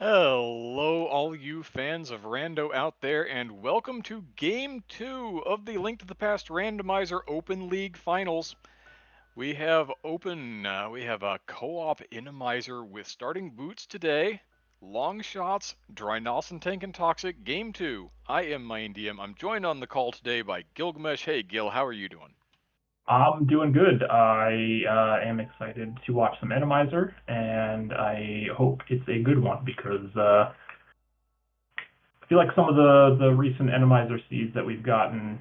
Hello, all you fans of Rando out there, and welcome to Game 2 of the Link to the Past Randomizer Open League Finals. We have a co-op Inimizer with starting boots today. Longshots, Drei, Nasen, tanke, and toxic. Game 2. I am Main DM. I'm joined on the call today by Gilgamesh. Hey, Gil, how are you doing? I'm doing good. I am excited to watch some Enemizer, and I hope it's a good one because I feel like some of the recent Enemizer seeds that we've gotten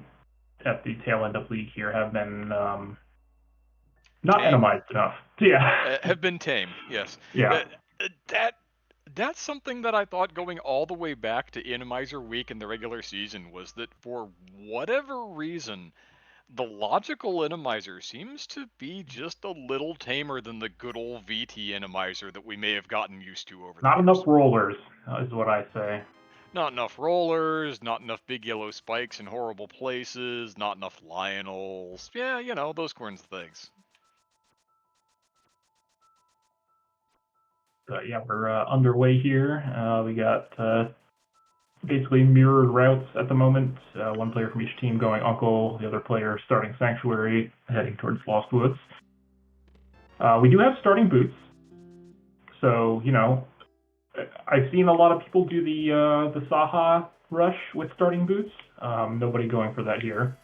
at the tail end of League here have been not Tame? Enemized enough. Yeah. Have been tame, yes. Yeah. Uh, that that's something that I thought going all the way back to Inimizer Week in the regular season was that for whatever reason, the logical Inimizer seems to be just a little tamer than the good old VT Inimizer that we may have gotten used to over the Not enough years. rollers is what I say. Not enough rollers, not enough big yellow spikes in horrible places, not enough Lionels. Yeah, those kinds of things. But yeah, we're underway here. We got basically mirrored routes at the moment. One player from each team going Uncle, the other player starting Sanctuary, heading towards Lost Woods. We do have starting boots, so I've seen a lot of people do the Saha rush with starting boots. Nobody going for that here.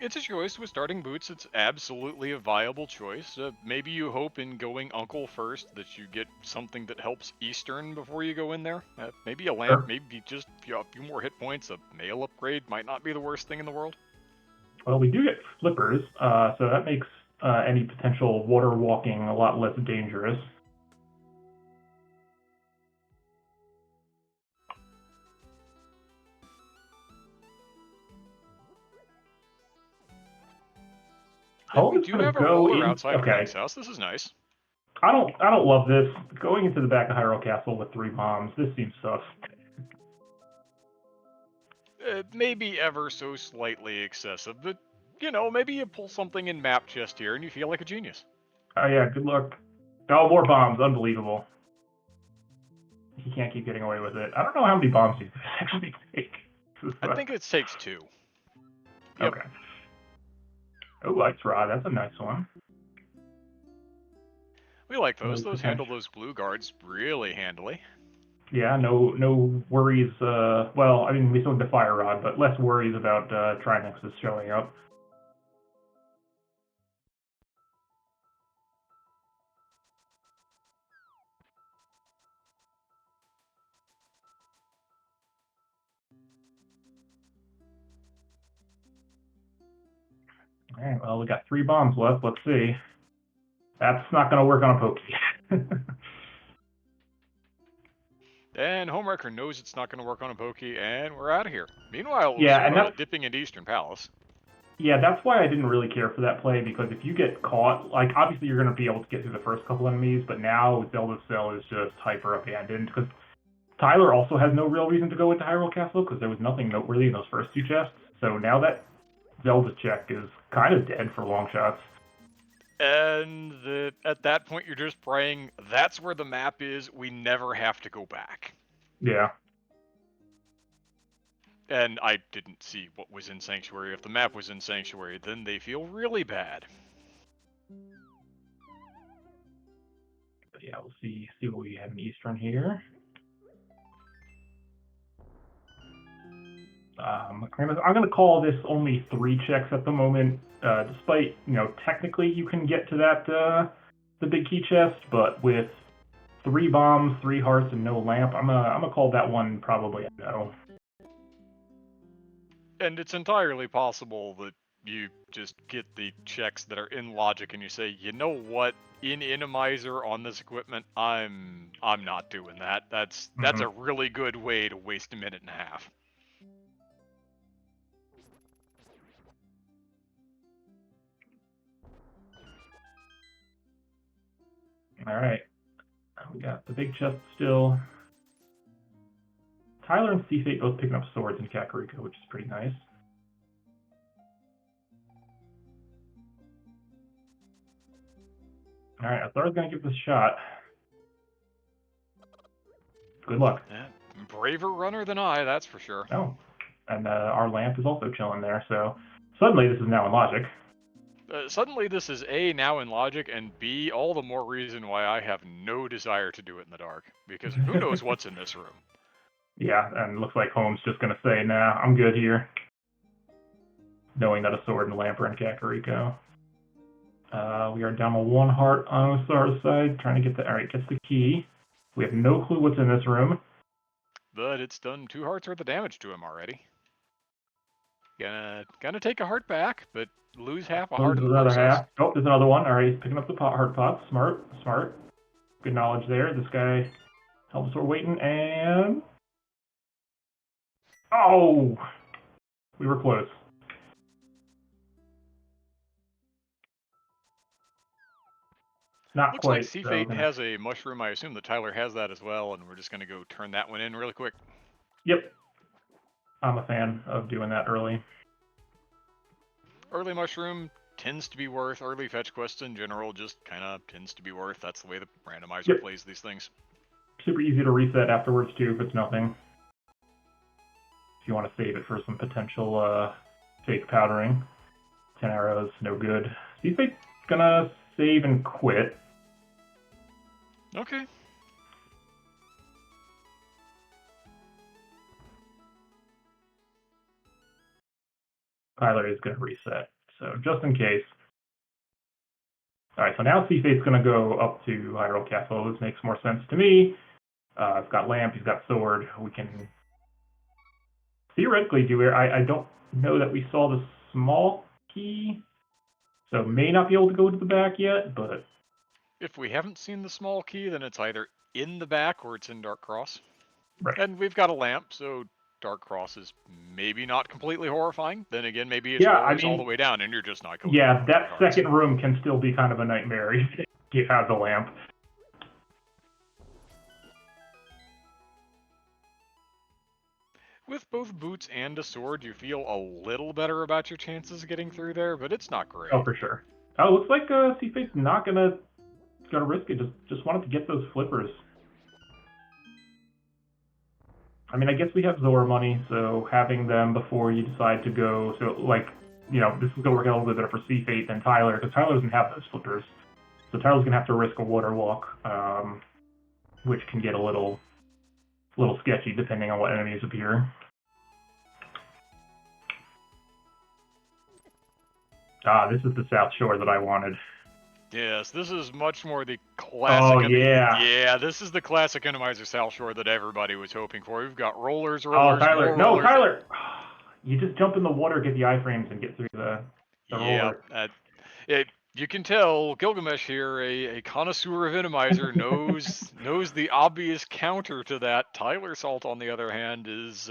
It's a choice with starting boots. It's absolutely a viable choice. Maybe you hope in going Uncle first that you get something that helps Eastern before you go in there. Maybe a lamp, Sure. maybe just a few more hit points. A mail upgrade might not be the worst thing in the world. Well, we do get flippers, so that makes any potential water walking a lot less dangerous. And Home we is do going to have a go roller in. outside of Okay, Link's house. This is nice. I don't love this. Going into the back of Hyrule Castle with 3 bombs. This seems sus. Maybe ever so slightly excessive, but maybe you pull something in map chest here and you feel like a genius. Oh yeah, good luck. Oh, more bombs. Unbelievable. He can't keep getting away with it. I don't know how many bombs he actually take. I think it takes two. Yep. Okay. Oh, Lights Rod. That's a nice one. We like No those. Those handle potential. those blue guards really handily. Yeah, no worries. Well, I mean, we still have the Fire Rod, but less worries about Trinexus showing up. All right, well, we got 3 bombs left. Let's see. That's not going to work on a Pokey. And Homewrecker knows it's not going to work on a Pokey, and we're out of here. Meanwhile, Yeah, and Uzuma dipping into Eastern Palace. that's why I didn't really care for that play, because if you get caught, like, obviously you're going to be able to get through the first couple enemies, but now Zelda's Cell is just hyper abandoned, because Tyler also has no real reason to go into Hyrule Castle, because there was nothing noteworthy in those first 2 chests. So now that Zelda check is kind of dead for long shots. And at that point, you're just praying, that's where the map is, we never have to go back. Yeah. And I didn't see what was in Sanctuary. If the map was in Sanctuary, then they feel really bad. But yeah, we'll see what we have in Eastern here. I'm gonna call this only 3 checks at the moment, despite technically you can get to that the big key chest, but with 3 bombs, 3 hearts, and no lamp, I'm gonna call that one probably a no. And it's entirely possible that you just get the checks that are in logic and you say, you know what, in Inimizer on this equipment, I'm not doing that. That's a really good way to waste a minute and a half. All right, we got the big chest still. Tyler and Seafate both picking up swords in Kakariko, which is pretty nice. All right, I thought I was going to give this a shot. Good luck. Yeah, braver runner than I, that's for sure. Oh, and our lamp is also chilling there, so suddenly this is now in logic. Suddenly this is A, now in logic, and B, all the more reason why I have no desire to do it in the dark. Because who knows what's in this room? Yeah, and looks like Holmes just going to say, nah, I'm good here. Knowing that a sword and a lamp are in Kakariko. We are down to 1 heart on Osara's side, trying to get the... Alright, gets the key. We have no clue what's in this room. But it's done 2 hearts worth of damage to him already. Gonna take a heart back, but lose half a heart Loses in the another process. half. Oh, there's another one. Alright, picking up the heart pot. Smart, smart. Good knowledge there. This guy helps us. We're waiting, and... Oh! We were close. Not Looks like quite, so C-Fate gonna... has a mushroom. I assume that Tyler has that as well, and we're just gonna go turn that one in really quick. Yep. I'm a fan of doing that early. Early mushroom tends to be worth. Early fetch quests in general just kind of tends to be worth. That's the way the randomizer Yep. plays these things. Super easy to reset afterwards, too, if it's nothing. If you want to save it for some potential fake powdering. 10 arrows, no good. C-Fate's gonna save and quit. Okay. Tyler is gonna reset, so just in case. Alright, so now C-Fate's gonna go up to Hyrule Castle. This makes more sense to me. He's got lamp, he's got sword. We can theoretically do it. I don't know that we saw the small key, so may not be able to go to the back yet, but... If we haven't seen the small key, then it's either in the back or it's in Dark Cross. Right. And we've got a lamp, so Dark Cross is maybe not completely horrifying. Then again, maybe it's Yeah, I horrors all the mean, way down, and you're just not going yeah, for that hearts. second room can still be kind of a nightmare if you have the lamp. With both boots and a sword, you feel a little better about your chances of getting through there, but it's not Oh, great. for sure. Oh, looks like C-Fate's not gonna risk it. Just wanted to get those flippers. I mean, I guess we have Zora money, so having them before you decide to go, so like, you know, this is gonna work out a little bit better for C-Fate than Tyler, because Tyler doesn't have those flippers. So Tyler's gonna have to risk a water walk, which can get a little sketchy depending on what enemies appear. Ah, this is the South Shore that I wanted. Yes, this is much more the classic. Oh, yeah. Yeah, this is the classic Enemizer South Shore that everybody was hoping for. We've got rollers, Oh, rollers, Tyler. more No, rollers. Tyler! You just jump in the water, get the iframes, and get through the Yeah, roller. you can tell Gilgamesh here, a connoisseur of Enemizer, knows the obvious counter to that. Tyler Salt, on the other hand, is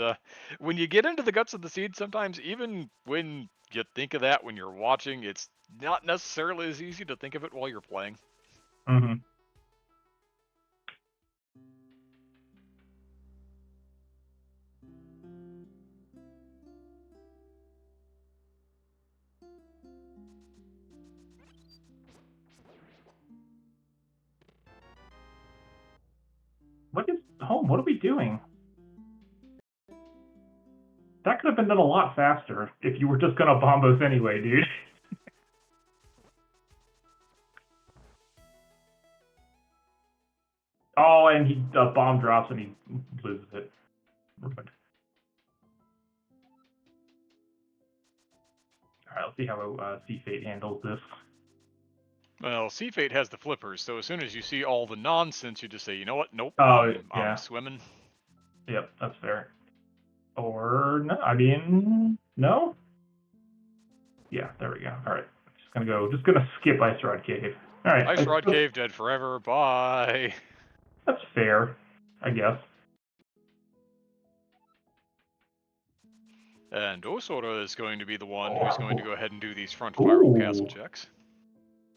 when you get into the guts of the seed, sometimes even when you think of that when you're watching, it's not necessarily as easy to think of it while you're playing. Mm-hmm. What is home? What are we doing? That could have been done a lot faster if you were just gonna bomb us anyway, dude. Oh, and he bomb drops and he loses it. Ruined. All right, let's see how C-Fate handles this. Well, Sea Fate has the flippers, so as soon as you see all the nonsense, you just say, you know what? Nope, Oh, I'm yeah. swimming. Yep, that's fair. Or no, I mean, no. Yeah, there we go. All right, just gonna skip Ice Rod Cave. All right, Ice Rod Cave dead forever. Bye. that's fair, I guess. And Osora is going to be the one who's going to go ahead and do these front of Hyrule Castle Ooh, checks.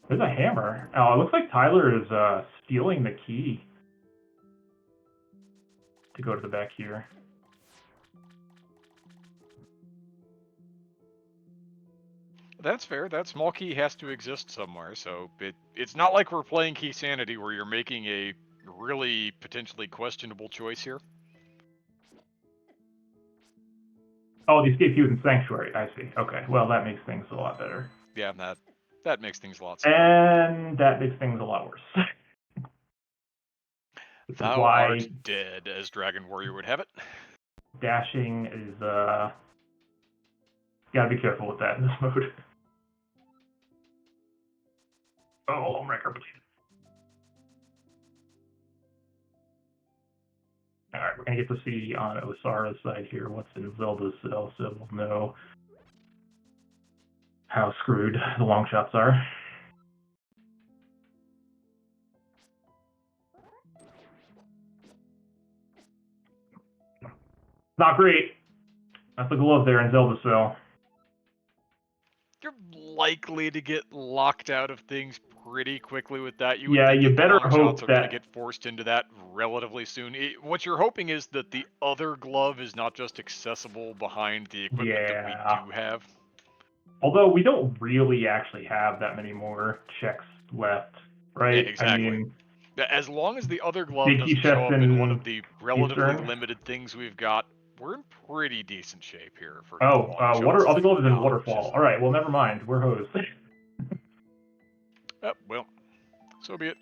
there's a hammer. Oh, it looks like Tyler is stealing the key to go to the back here. That's fair. That small key has to exist somewhere, so it's not like we're playing Key Sanity where you're making a really potentially questionable choice here. Oh, the escape queue in Sanctuary. I see. Okay. Well, that makes things a lot better. Yeah, that makes things a lot simpler. And that makes things a lot worse. Which is Thou art why dead, as Dragon Warrior would have it. dashing is, gotta be careful with that in this mode. Oh, Homewrecker, please. Alright, we're gonna get to see on Osara's side here what's in Zelda's cell, so we'll know how screwed the Longshots are. Not great. That's a glove there in Zelda's cell. You're likely to get locked out of things pretty quickly with that. You would Yeah, think you that the better long shots hope are going to that. get forced into that relatively soon. What you're hoping is that the other glove is not just accessible behind the equipment that we Yeah. do have. Although we don't really actually have that many more checks left, Yeah, right? I exactly. mean, As long as the other glove big key doesn't show chest up in one of in the relatively Eastern. limited things we've got, we're in pretty decent shape here for the Oh, long shots water. to Other glove is in not Waterfall. just. All right. Well, never mind. We're hosed. Well, so be it.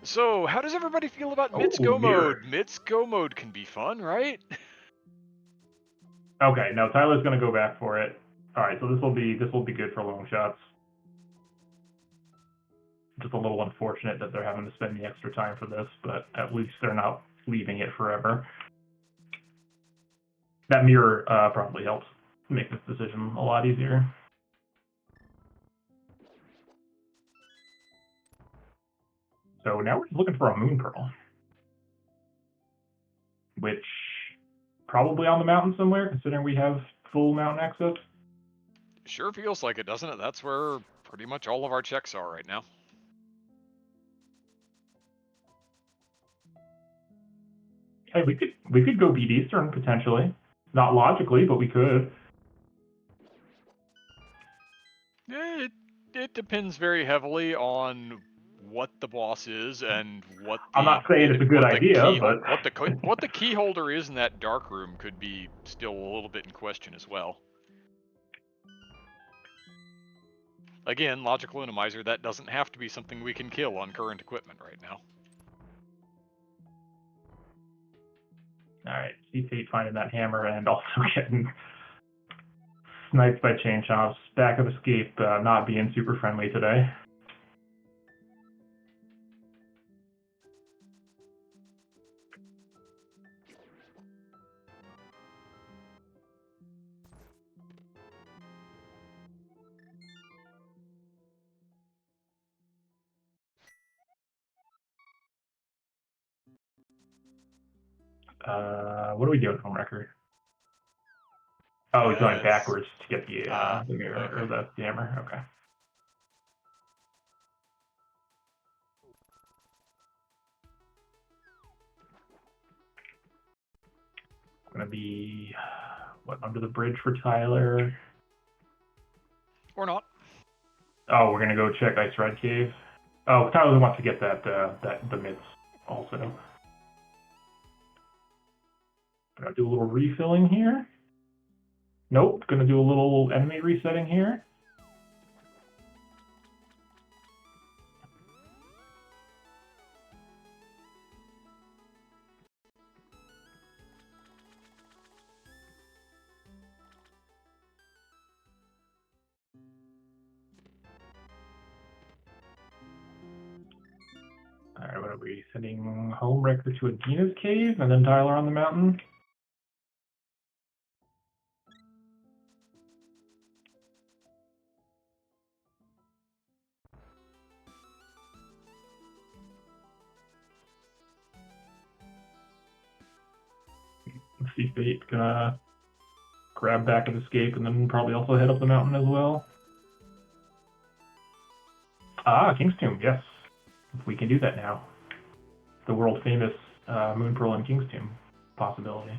So, how does everybody feel about Mit's Oh, Go mirror. mode? Mit's Go mode can be fun, right? Okay. No, Tyler's gonna go back for it. All right. So this will be good for long shots. Just a little unfortunate that they're having to spend the extra time for this, but at least they're not leaving it forever. That mirror probably helps make this decision a lot easier. So now we're just looking for a moon pearl, which probably on the mountain somewhere, considering we have full mountain access. Sure feels like it, doesn't it? That's where pretty much all of our checks are right now. Hey, we could go beat Eastern potentially. Not logically, but we could. It depends very heavily on what the boss is and I'm not saying it's a good what the idea, but what the key holder is in that dark room could be still a little bit in question as well. Again, logical minimizer, that doesn't have to be something we can kill on current equipment right now. all right. See Fate finding that hammer and also getting sniped by chain chomps. Back of escape not being super friendly today. What are we doing, Homewrecker? Oh, he's going backwards to get the mirror Okay. or the hammer. Okay. Gonna be under the bridge for Tyler. Or not. Oh, we're gonna go check Ice Red Cave. Oh, Tyler wants to get the myths also. Gonna do a little refilling here. Nope. Gonna do a little enemy resetting here. Alright, what are we? Sending Homewrecker to Adina's cave and then Tyler on the mountain? Let's see Fate gonna grab back of escape and then probably also head up the mountain as well. Ah, King's Tomb, yes. We can do that now. The world famous Moon Pearl and King's Tomb possibility.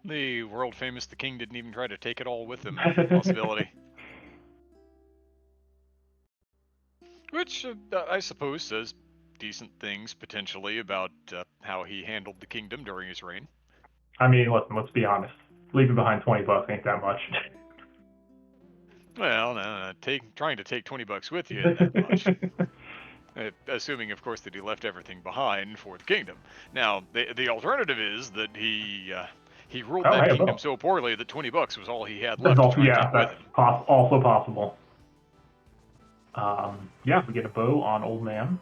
The world famous The King didn't even try to take it all with him possibility. Which I suppose says decent things potentially about how he handled the kingdom during his reign. I mean, listen, let's be honest. Leaving behind $20 ain't that much. Well, no, trying to take $20 with you isn't that much. Assuming, of course, that he left everything behind for the kingdom. Now, the alternative is that he ruled Oh, that hey, a kingdom bow. so poorly that $20 was all he had That's left to also, try and yeah, take with that's him. also possible. Yeah, we get a bow on Old Man.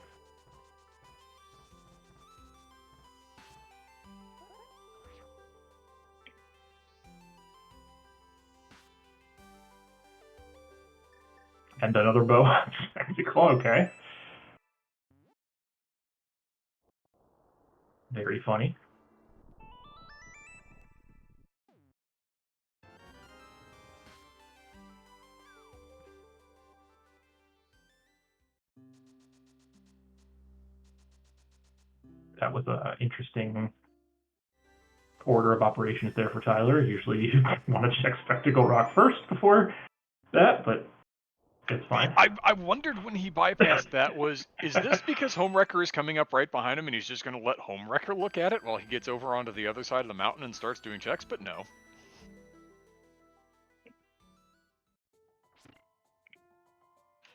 And another bow. Okay. Very funny. That was an interesting order of operations there for Tyler. Usually you want to check Spectacle Rock first before that, but it's fine. I wondered when he bypassed that is this because Homewrecker is coming up right behind him and he's just going to let Homewrecker look at it while he gets over onto the other side of the mountain and starts doing checks? But no.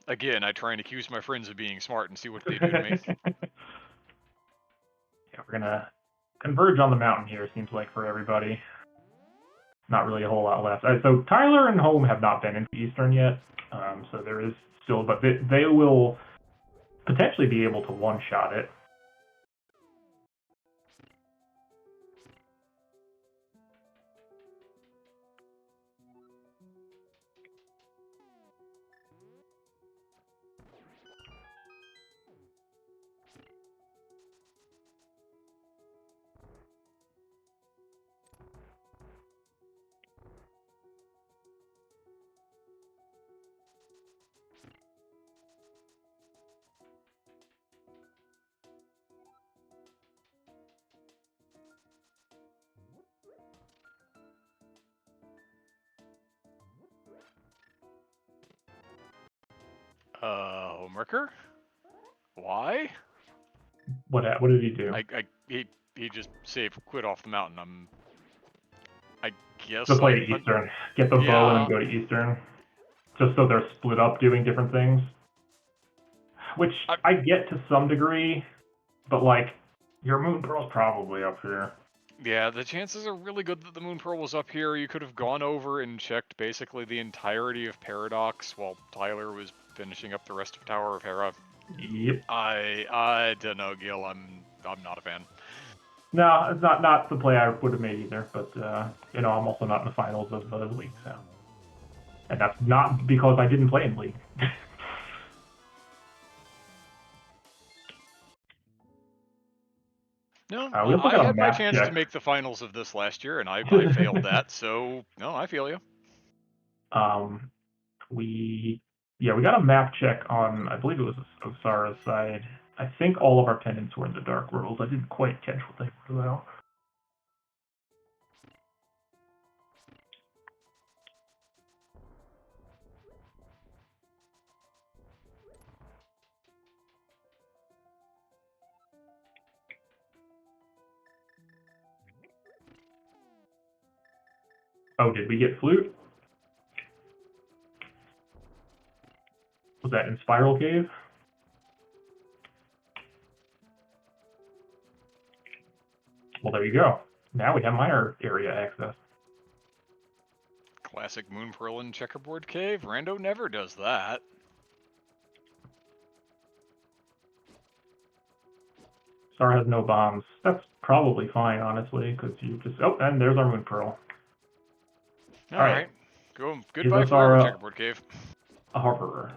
Again, I try and accuse my friends of being smart and see what they do to me. Yeah, we're gonna converge on the mountain here, seems like, for everybody. Not really a whole lot left. So Tyler and Home have not been into Eastern yet, so there is still, but they will potentially be able to one-shot it. Homewrecker? Why? What did he do? He just quit off the mountain. I To guess play to Eastern. Get the bow and then yeah. go to Eastern. Just so they're split up doing different things. Which I get to some degree, but like, your Moon Pearl's probably up here. Yeah, the chances are really good that the Moon Pearl was up here. You could have gone over and checked basically the entirety of Paradox while Tyler was finishing up the rest of Tower of Hera. Yep. I don't know, Gil. I'm not a fan. No, it's not the play I would have made either, but I'm also not in the finals of the league, so. And that's not because I didn't play in league. No, We also I got a had my map chance to check. make the finals of this last year, and I failed that. So no, I feel you. um, we got a map check on, I believe it was Osara's side. I think all of our pendants were in the Dark World. I didn't quite catch what they were though. Oh, did we get Flute? Was that in Spiral Cave? Well, there you go. Now we have minor area access. Classic Moon Pearl and Checkerboard Cave. Rando never does that. Star has no bombs. That's probably fine, honestly, because you just... Oh, and there's our Moon Pearl. All All right. right, go. Is Goodbye forever, Osara Checkerboard Cave. a harborer?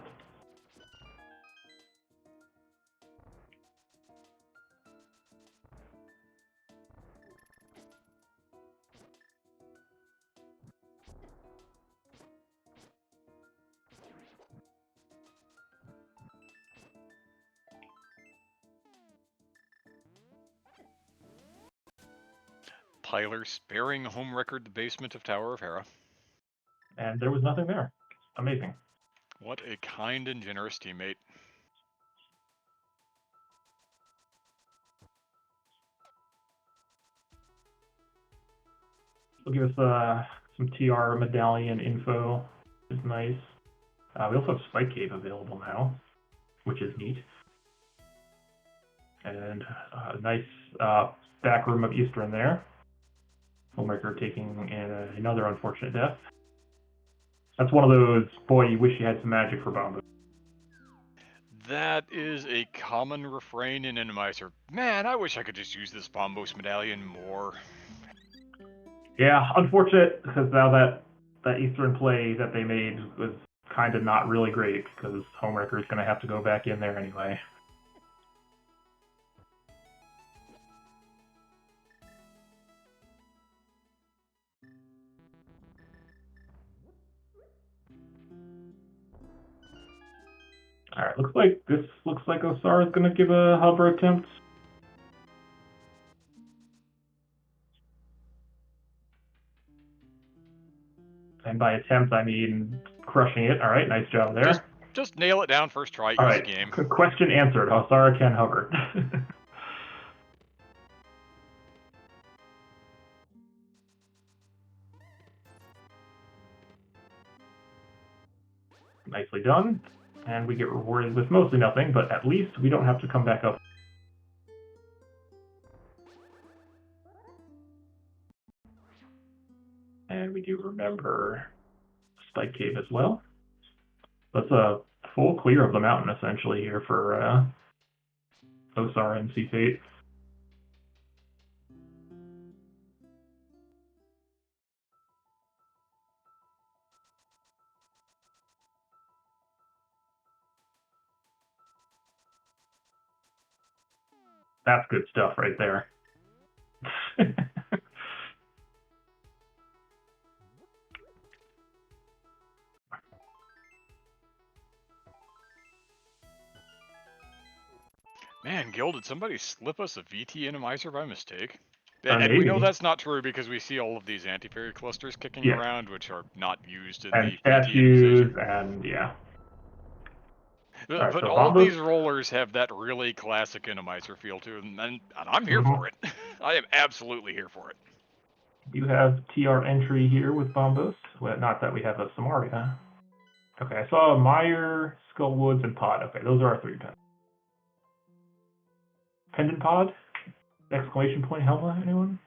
Tyler sparing home record the basement of Tower of Hera. And there was nothing there. Amazing. What a kind and generous teammate. They'll give us some TR medallion info, which is nice. We also have Spike Cave available now, which is neat. And a nice back room of Eastern there. Homewrecker taking another unfortunate death. That's one of those, boy, you wish you had some magic for Bombo. That is a common refrain in Inemizer. Man, I wish I could just use this Bombos medallion more. Yeah, unfortunate, because now that Eastern play that they made was kind of not really great, because Homewrecker is going to have to go back in there anyway. Alright, looks like Osar is going to give a hover attempt. And by attempt, I mean crushing it. Alright, nice job there. Just nail it down first try, All easy right. game. Question answered. Osara can hover. Nicely done. And we get rewarded with mostly nothing, but at least we don't have to come back up. And we do remember Spike Cave as well. That's a full clear of the mountain, essentially, here for Osara and Sea Fate. That's good stuff right there. Man, Gil, did somebody slip us a VT Inemizer by mistake? Maybe. And we know that's not true because we see all of these anti-fairy clusters kicking Yes. around, which are not used in And the VT statues, Inemizer. and yeah. But so all of Bombos? these rollers have that really classic Inemizer feel to them, and I'm here for it. I am absolutely here for it. You have TR entry here with Bombos. Well, not that we have a Samaria. Okay, I saw Meyer, Skullwoods, and Pod. Okay, those are our 3 pens. Pendant Pod? Exclamation point Helma, anyone?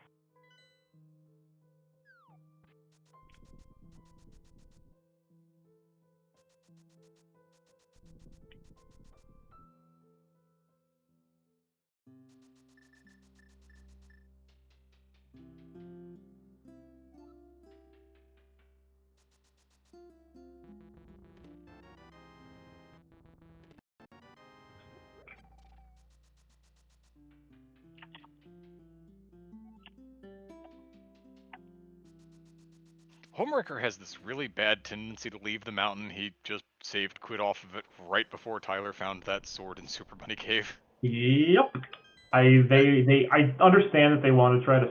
Homewrecker has this really bad tendency to leave the mountain. He just saved quit off of it right before Tyler found that sword in Super Bunny Cave. Yep. I understand that they want to try to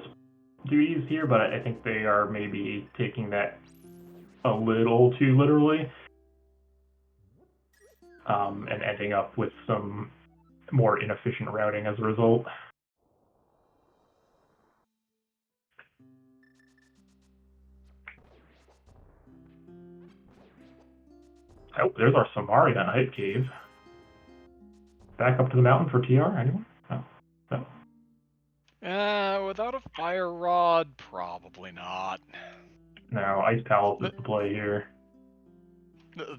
do these here, but I think they are maybe taking that a little too literally. And ending up with some more inefficient routing as a result. Oh, there's our Samaria Night Cave. Back up to the mountain for TR, anyone? No. Without a fire rod, probably not. No, Ice Palace is the play here.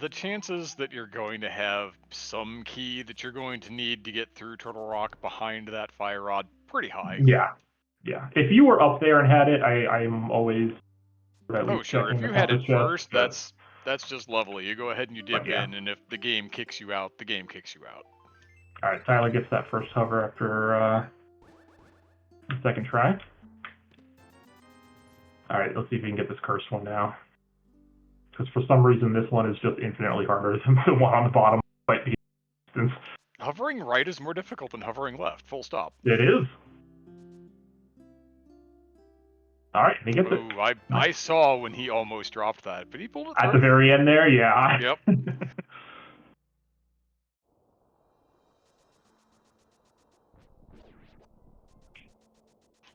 The chances that you're going to have some key that you're going to need to get through Turtle Rock behind that fire rod, pretty high. Yeah. If you were up there and had it, I'm always at least sure. checking If you the had it compass chest, first, that's just lovely. You go ahead and you dip yeah. in, and if the game kicks you out, the game kicks you out. All right, Tyler gets that first hover after the second try. All right, let's see if we can get this cursed one now. Because for some reason, this one is just infinitely harder than the one on the bottom. Distance. Hovering right is more difficult than hovering left, full stop. It is. All right, he gets it. Oh, I saw when he almost dropped that, but he pulled it At through. the very end there, yeah. Yep.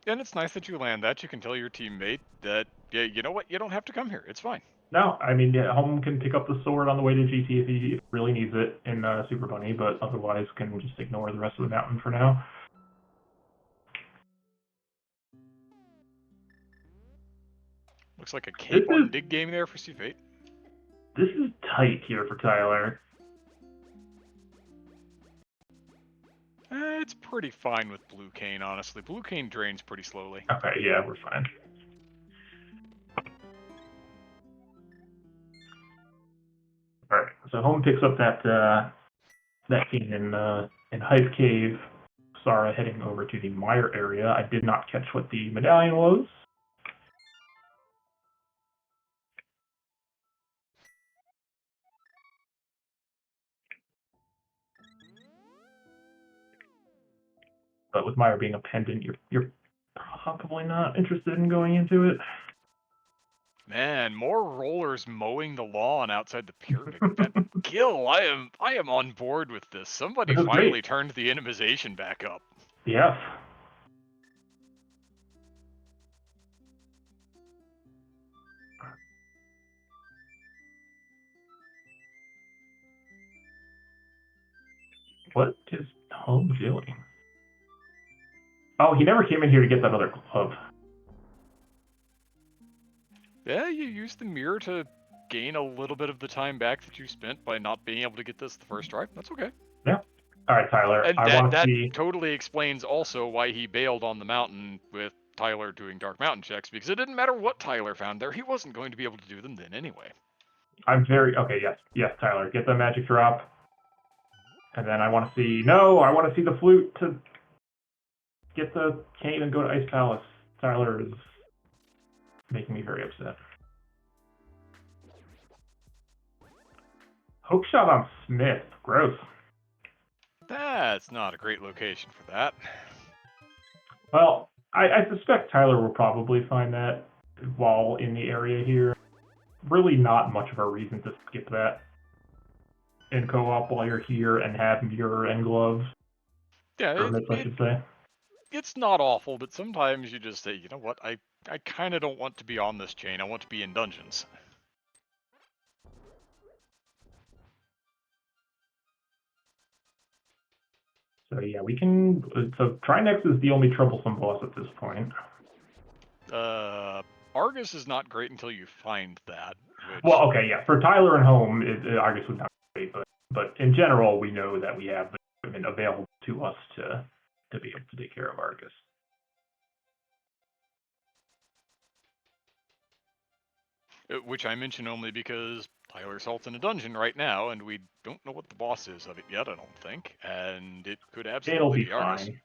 And it's nice that you land that. You can tell your teammate that, yeah, you know what? You don't have to come here. It's fine. No, I mean, yeah, Home can pick up the sword on the way to GT if he really needs it in Super Bunny, but otherwise can just ignore the rest of the mountain for now. Looks like a cape on dig game there for C8. This is tight here for Tyler. It's pretty fine with Blue Cane, honestly. Blue Cane drains pretty slowly. Okay, yeah, we're fine. All right, so Home picks up that cane in Hype Cave. Sara heading over to the Mire area. I did not catch what the medallion was. But with Mire being a pendant, you're probably not interested in going into it. Man, more rollers mowing the lawn outside the pyramid. Gil, I am on board with this. Somebody This is finally great. turned the intimization back up. Yes. What is Home doing? Oh, he never came in here to get that other glove. Yeah, you use the mirror to gain a little bit of the time back that you spent by not being able to get this the first try. That's okay. Yeah. All right, Tyler. And I want to that see. totally explains also why he bailed on the mountain with Tyler doing Dark Mountain checks, because it didn't matter what Tyler found there, he wasn't going to be able to do them then anyway. I'm very okay. Yes, Tyler. Get the magic drop, and then I want to see. No, I want to see the flute to get the cane and go to Ice Palace. Tyler is making me very upset. Hope shot on Smith. Gross. That's not a great location for that. Well, I suspect Tyler will probably find that while in the area here. Really not much of a reason to skip that in co-op while you're here and have mirror and gloves. Yeah, Permits, I should say. it's not awful, but sometimes you just say, you know what, I kind of don't want to be on this chain. I want to be in dungeons. So yeah, we can. So Trinex is the only troublesome boss at this point. Argus is not great until you find that. Which... Well, okay, yeah. For Tyler and Home, Argus would not be great, but in general, we know that we have the equipment available to us to be able to take care of Argus. Which I mention only because Tyler Salt's in a dungeon right now, and we don't know what the boss is of it yet, I don't think. And it could It'll absolutely be Argus. fine.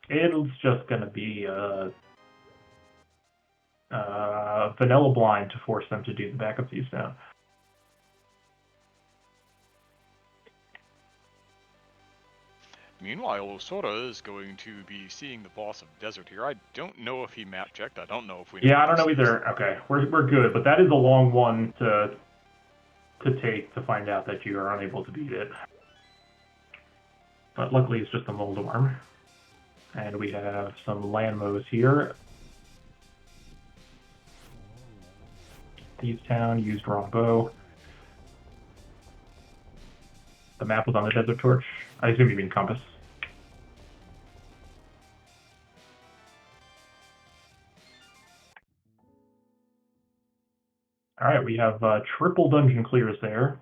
It's just gonna be vanilla blind to force them to do the backup piece now. Meanwhile, Osora is going to be seeing the boss of Desert here. I don't know if he map checked. I don't know if we know. Yeah, I don't know either. Okay, we're good, but that is a long one to take to find out that you are unable to beat it. But luckily, it's just a mold worm. And we have some Lanmos here. Thieves Town, used wrong bow. The map was on the Desert Torch. I assume you mean compass. All right, we have triple dungeon clears there.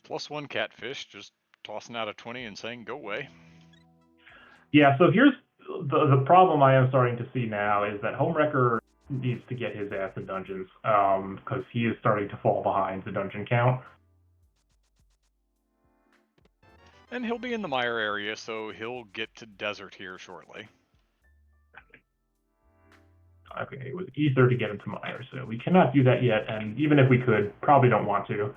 +1 catfish, just tossing out a 20 and saying, go away. Yeah, so here's the problem I am starting to see now is that Homewrecker needs to get his ass in dungeons because he is starting to fall behind the dungeon count. And he'll be in the Mire area, so he'll get to Desert here shortly. Okay, it was Ether to get him to Mire, so we cannot do that yet, and even if we could, probably don't want to.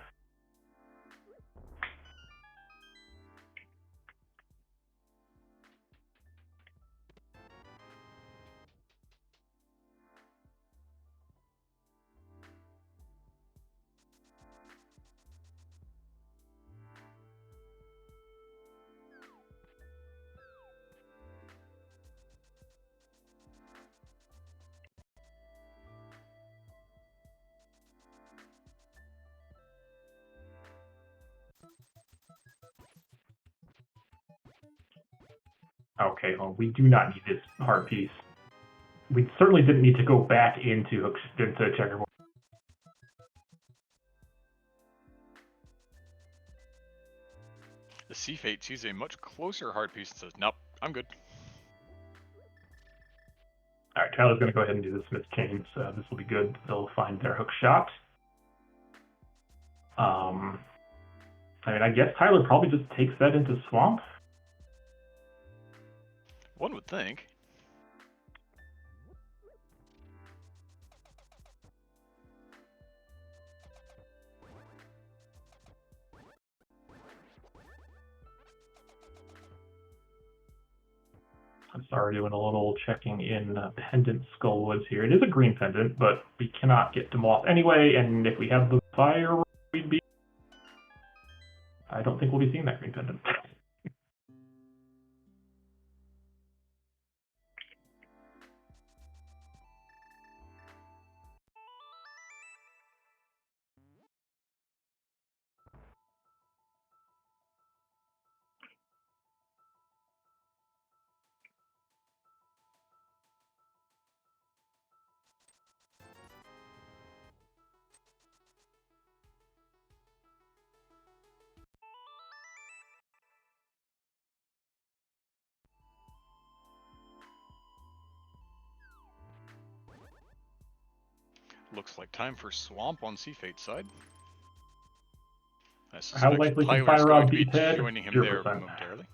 Okay, well, we do not need this hard piece. We certainly didn't need to go back into checkerboard. The Sea Fate sees a much closer hard piece and says, nope, I'm good. All right, Tyler's going to go ahead and do the Smith chains. This will be good. They'll find their hook shot. I mean, I guess Tyler probably just takes that into Swamp. One would think. I'm sorry, doing a little checking in Pendant Skullwoods here. It is a green pendant, but we cannot get them off anyway, and if we have the fire, we'd be... I don't think we'll be seeing that green pendant. Looks like time for Swamp on Sea Fate's side. I How suspect likely can Tyler's Fire going Rod to be beat Ted? joining him 0%. there momentarily.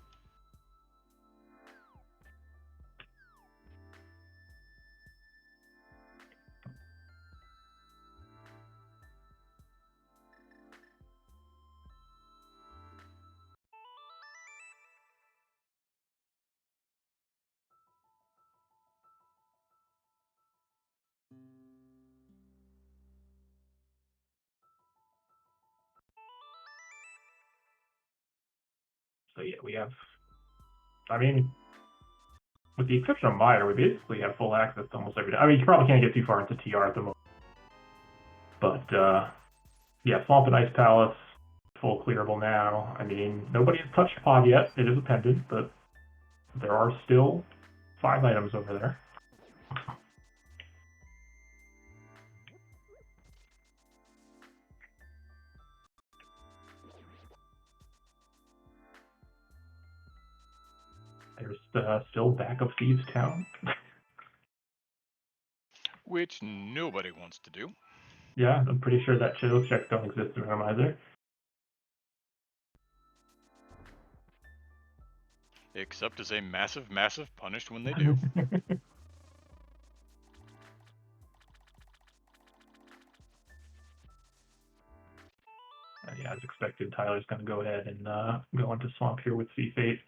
So yeah, we have... I mean, with the exception of Meyer, we basically have full access to almost everything. I mean, you probably can't get too far into TR at the moment. But, yeah, Swamp and Ice Palace, full clearable now. I mean, nobody has touched Pod yet. It is a pendant, but there are still 5 items over there. There's still back of Thieves Town. Which nobody wants to do. Yeah, I'm pretty sure that those checks don't exist in Randomizer. Except as a massive, massive punish when they do. Yeah, as expected, Tyler's going to go ahead and go into Swamp here with Sea Fate.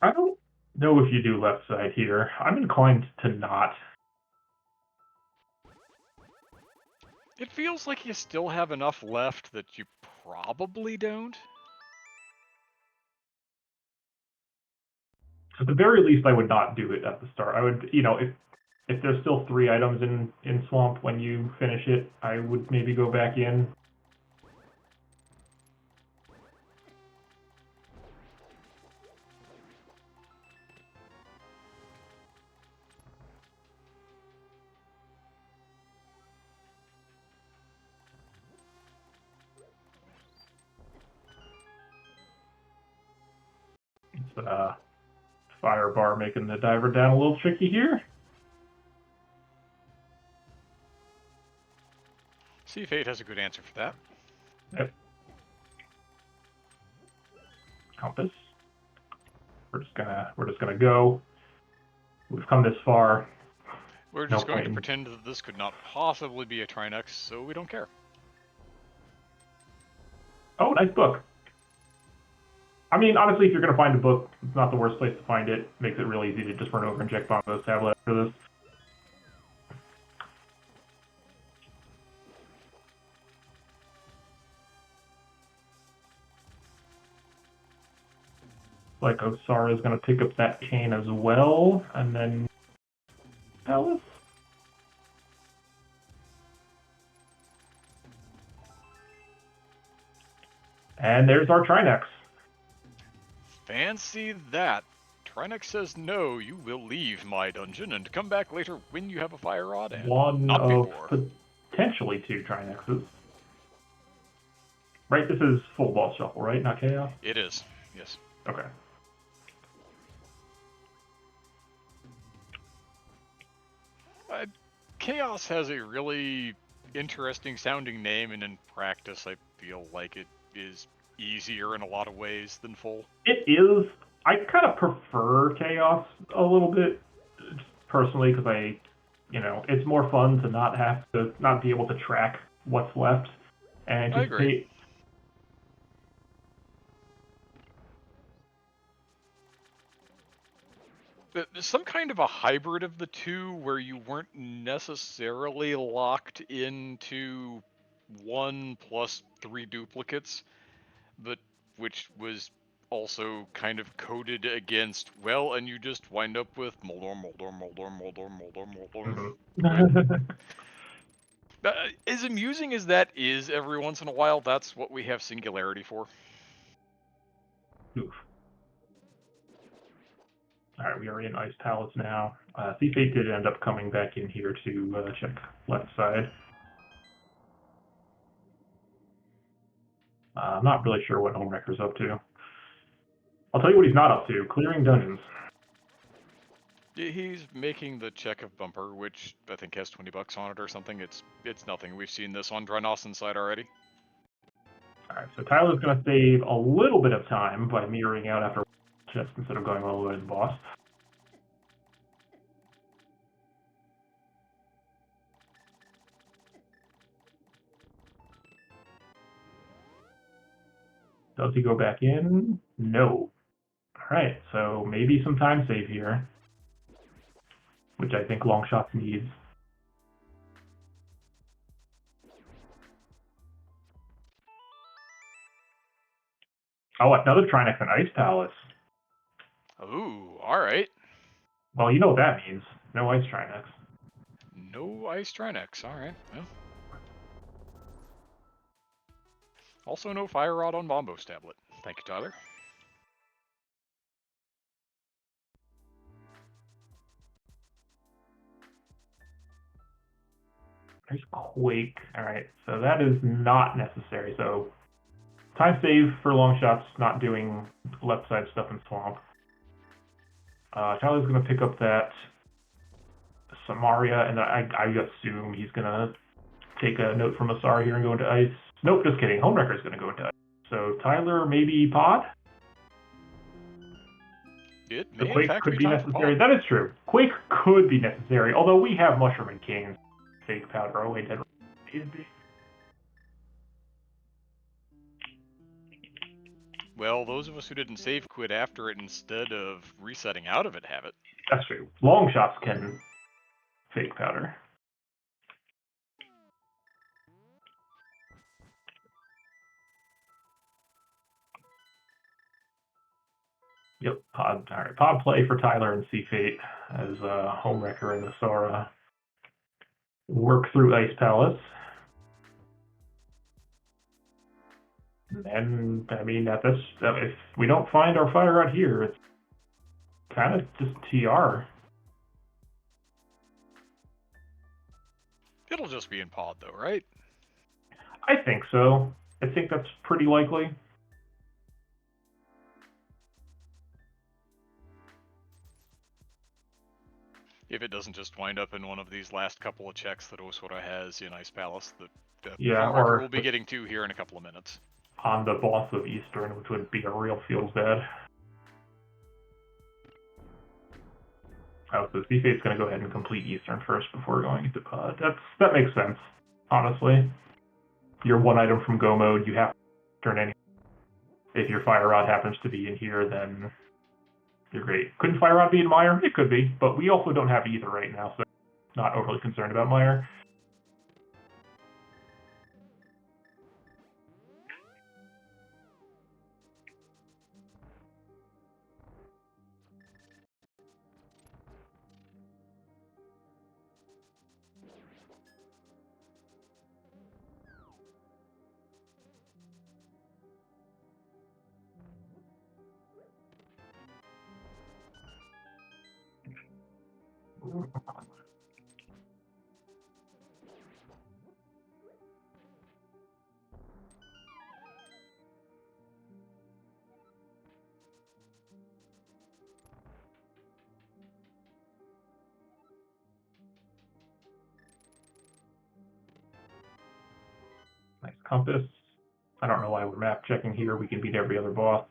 I don't know if you do left side here. I'm inclined to not. It feels like you still have enough left that you probably don't. At the very least, I would not do it at the start. I would, you know, if there's still 3 items in Swamp when you finish it, I would maybe go back in. It's Fire Bar making the diver down a little tricky here. Sea Fate has a good answer for that. Yep. Compass. We're just gonna go. We've come this far. We're just going to pretend that this could not possibly be a Trinex, so we don't care. Oh, nice book. I mean, honestly, if you're going to find a book, it's not the worst place to find it. Makes it real easy to just run over and check bomb those tablets for this. Like Osara is going to pick up that cane as well, and then Alice. And there's our Trinex. Fancy that. Trinex says no, you will leave my dungeon and come back later when you have a fire rod and One not of before. potentially 2 Trinexes. Right, this is full boss shuffle, right? Not chaos? It is, yes. Okay. Chaos has a really interesting sounding name, and in practice, I feel like it is easier in a lot of ways than full. It is. I kind of prefer chaos a little bit, personally, because it's more fun to not be able to track what's left and I agree. anticipate. Some kind of a hybrid of the two where you weren't necessarily locked into 1 plus 3 duplicates, but which was also kind of coded against, well, and you just wind up with Moldor, Moldor, Moldor, Moldor, Moldor, Moldor. Mhm. As amusing as that is every once in a while, that's what we have Singularity for. Oof. All right, we are in Ice Palace now. Sea Fate did end up coming back in here to check left side. I'm not really sure what Homewrecker's up to. I'll tell you what he's not up to: clearing dungeons. He's making the check of Bumper, which I think has $20 on it or something. It's nothing. We've seen this on Drei Nasen's side already. All right, so Tyler's going to save a little bit of time by mirroring out after chest instead of going all the way to the boss. Does he go back in? No. All right, so maybe some time save here, which I think Longshots needs. Oh, another Trinex and Ice Palace. Ooh, alright. Well, you know what that means. No Ice Trinex. No Ice Trinex. Alright, well. Also no Fire Rod on Bombo's tablet. Thank you, Tyler. There's Quake. All right, so that is not necessary. So time save for Longshots not doing left side stuff in Swamp. Tyler's going to pick up that Samaria, and I assume he's going to take a note from Asar here and go into Ice. Nope, just kidding. Homewrecker's going to go into Ice. So Tyler, maybe Pod? It The may in Quake fact could be be time for necessary. Pod. That is true. Quake could be necessary, although we have Mushroom and Cane's fake powder. Oh, wait, that needed to be. Well, those of us who didn't save quit after it instead of resetting out of it have it. That's true. Long shots can fake powder. Yep, Pod. All right, Pod play for Tyler and Sea Fate as Homewrecker and Asara work through Ice Palace. And I mean, if we don't find our fire rod here, it's kind of just TR. It'll just be in Pod though, right? I think so. I think that's pretty likely. If it doesn't just wind up in one of these last couple of checks that Osora has in Ice Palace, the Yeah, Homewrecker or will be getting to here in a couple of minutes. on the boss of Eastern, which would be a real feels bad. Oh, so Sea Fate's going to go ahead and complete Eastern first before going into Pod. That makes sense, honestly. You're one item from Go mode, you have to turn any. If your Fire Rod happens to be in here, then you're great. Couldn't Fire Rod be in Mire? It could be, but we also don't have either right now, so not overly concerned about Mire. Nice compass. I don't know why we're map checking here. We can beat every other boss.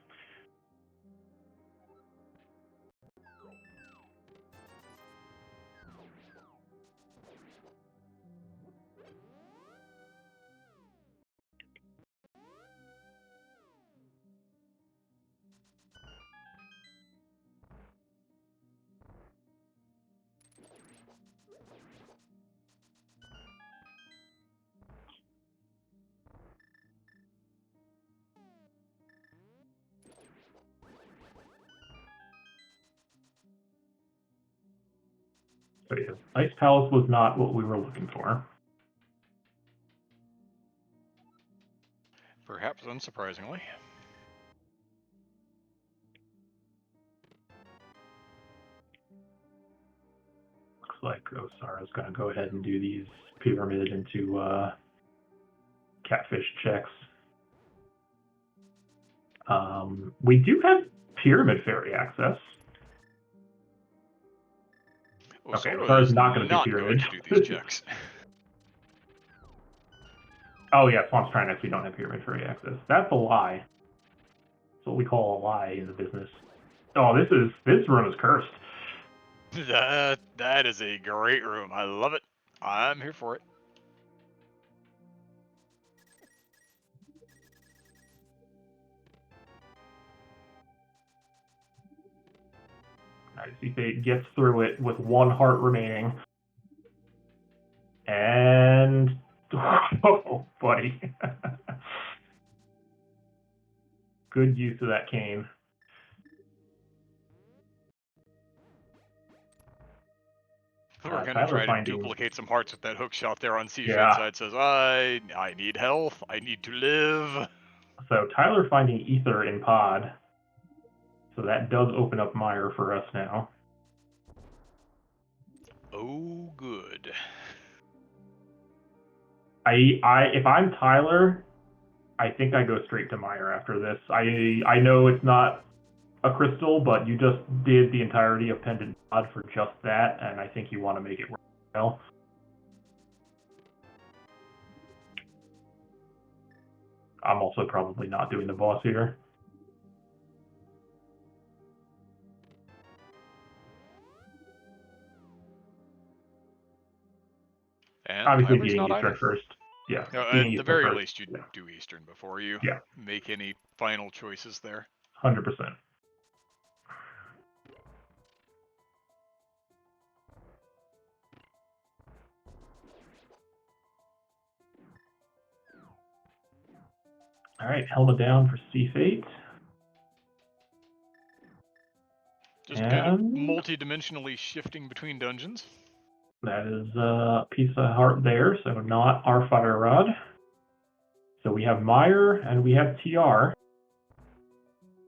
So yeah, Ice Palace was not what we were looking for. Perhaps unsurprisingly. Looks like Osara's going to go ahead and do these pyramid into catfish checks. We do have pyramid fairy access. Okay, Osara Osara's is not going to do not pyramid. going to do these checks. Oh yeah, Swamp's trying next we don't have pyramid fairy access. That's a lie. That's what we call a lie in the business. Oh, this room is cursed. That is a great room. I love it. I'm here for it. Nice. Fate gets through it with one heart remaining. And oh, buddy. Good use of that cane. We're going to Tyler try to finding duplicate some hearts with that hook shot there on C-Fade Yeah. side. Says, I need health. I need to live. So Tyler finding ether in pod. So that does open up Mire for us now. Oh, good. If I'm Tyler, I think I go straight to Mire after this. I know it's not a crystal, but you just did the entirety of Pendant Pod for just that, and I think you want to make it work well. I'm also probably not doing the boss here. And Obviously, Tyler's beating not Eastern either. first. Yeah, At beating the Eastern very first. least, you'd do Eastern before you make any final choices there. 100%. All right, Helmet down for C-Fate. Just kind of multi-dimensionally shifting between dungeons. That is a piece of heart there, so not our Fire Rod. So we have Mire and we have TR.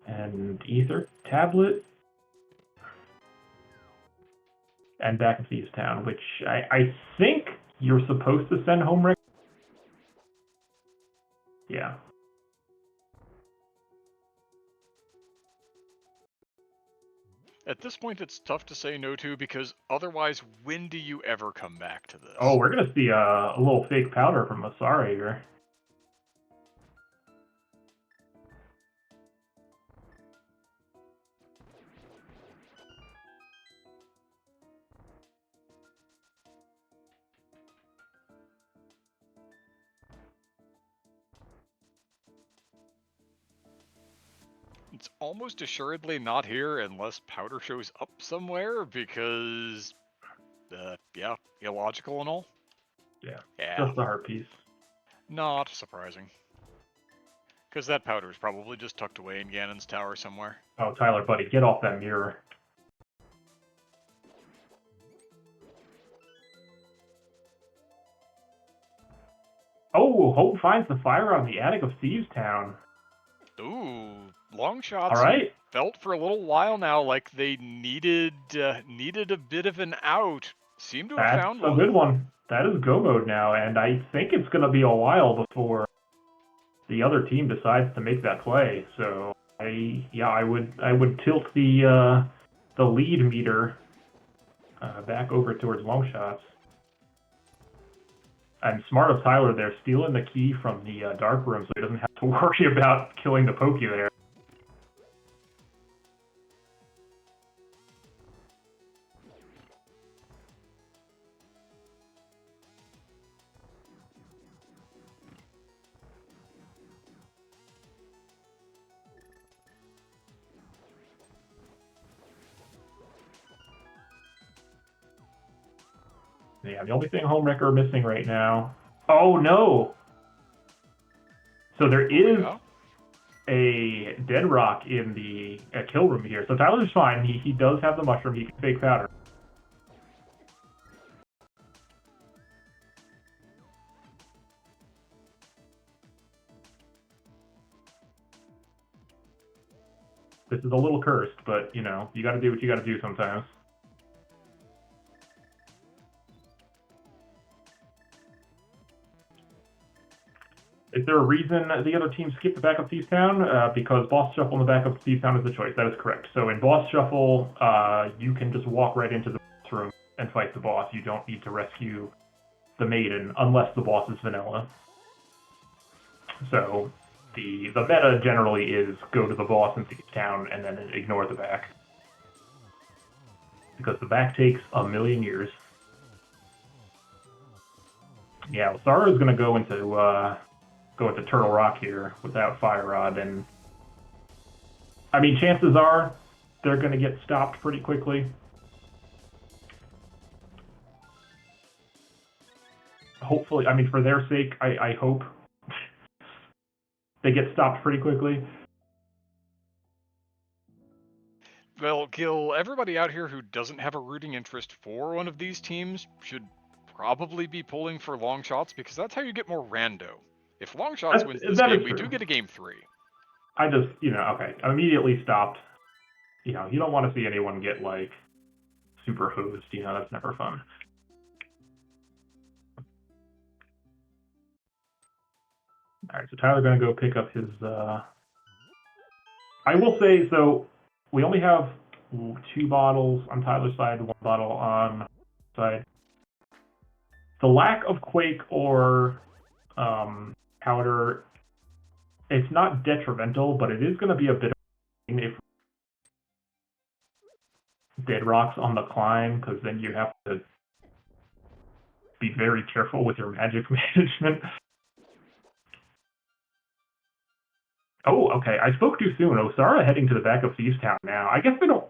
And Ether Tablet. And back in Thieves Town, which I think you're supposed to send home. Yeah. At this point, it's tough to say no to, because otherwise, when do you ever come back to this? Oh, we're going to see a little fake powder from Masari here. It's almost assuredly not here unless powder shows up somewhere, because, yeah, illogical and all. Yeah. Yeah. Just the heart piece. Not surprising. Because that powder is probably just tucked away in Ganon's tower somewhere. Oh, Tyler, buddy, get off that mirror. Oh, Hope finds the fire on the attic of Thieves Town. Ooh, Longshots, All who right. felt for a little while now like they needed a bit of an out, seem to have That's found a one. good one. That is go mode now, and I think it's going to be a while before the other team decides to make that play. So I would tilt the lead meter back over towards Longshots. And smart of Tyler there, stealing the key from the dark room so he doesn't have to worry about killing the Pokey there. Yeah, the only thing Homewrecker missing right now. Oh no! So there Oh is yeah. a dead rock in the kill room here. So Tyler's fine. He does have the mushroom. He can fake powder. This is a little cursed, but you know, you got to do what you got to do sometimes. Is there a reason the other team skipped the backup Thieves Town? Because boss shuffle in the backup Thieves Town is the choice. That is correct. So in boss shuffle, you can just walk right into the boss room and fight the boss. You don't need to rescue the maiden unless the boss is vanilla. So the meta generally is go to the boss in Thieves Town and then ignore the back. Because the back takes a million years. Yeah, well, Sara is going to go into Turtle Rock here without Fire Rod, and I mean, chances are they're going to get stopped pretty quickly. Hopefully, I mean, for their sake, I hope they get stopped pretty quickly. Well, Gil, everybody out here who doesn't have a rooting interest for one of these teams should probably be pulling for Longshots, because that's how you get more rando. If Longshots wins this That is game, we true. do get a game 3. I just, okay, I immediately stopped. You don't want to see anyone get, like, super hosed. That's never fun. All right, so Tyler's going to go pick up his... I will say, so we only have 2 bottles on Tyler's side, 1 bottle on side. The lack of Quake or powder, it's not detrimental, but it is going to be a bit of a pain if dead rocks on the climb, because then you have to be very careful with your magic management. Oh, okay. I spoke too soon. Osara heading to the back of Thieves Town now. I guess they don't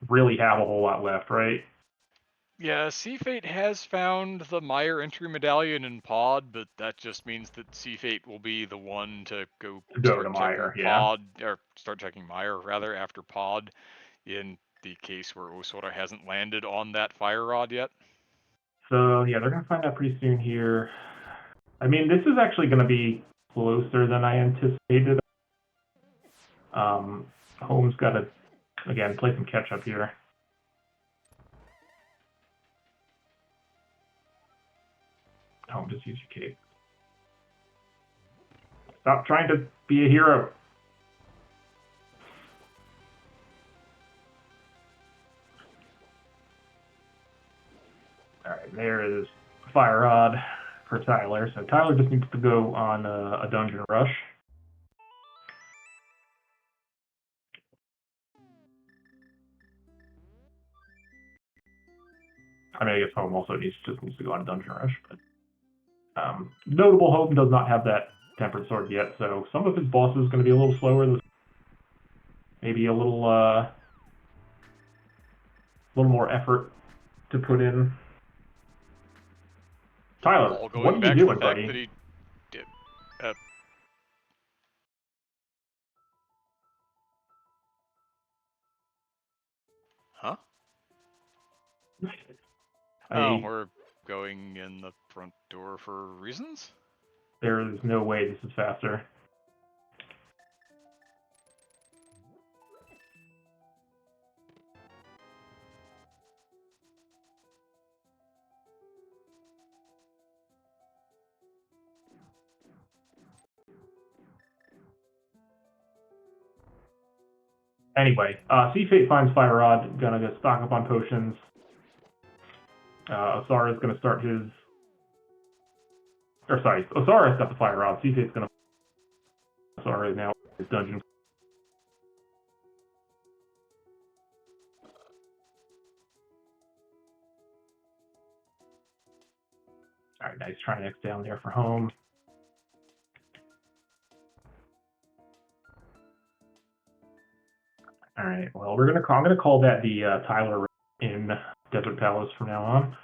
really have a whole lot left, right? Yeah, Sea Fate has found the Meyer entry medallion in Pod, but that just means that Sea Fate will be the one to go Go to start checking Meyer, yeah. Pod, or start checking Meyer rather after Pod, in the case where Osora hasn't landed on that fire rod yet. So, yeah, they're going to find out pretty soon here. I mean, this is actually going to be closer than I anticipated. Holmes got to, again, play some catch up here. Home, just use your cape. Stop trying to be a hero. All right, there is Fire Rod for Tyler. So Tyler just needs to go on a dungeon rush. I mean, I guess Home also just needs to go on a dungeon rush. But notable, Home does not have that tempered sword yet, so some of his bosses are going to be a little slower. Maybe a little more effort to put in. Tyler, All what going are you back to the doing, fact buddy? that he did. Huh? Oh, we're going in the front door for reasons? There is no way this is faster. Anyway, Sea Fate finds Fire Rod, gonna go stock up on potions. Osara's gonna start his... Or sorry, Osara's got the Fire Rod. Sea Fate's gonna... Osara is now in his dungeon. Alright, nice Trinex down there for home. Alright, well, I'm gonna call that the Tyler in Desert Palace from now on.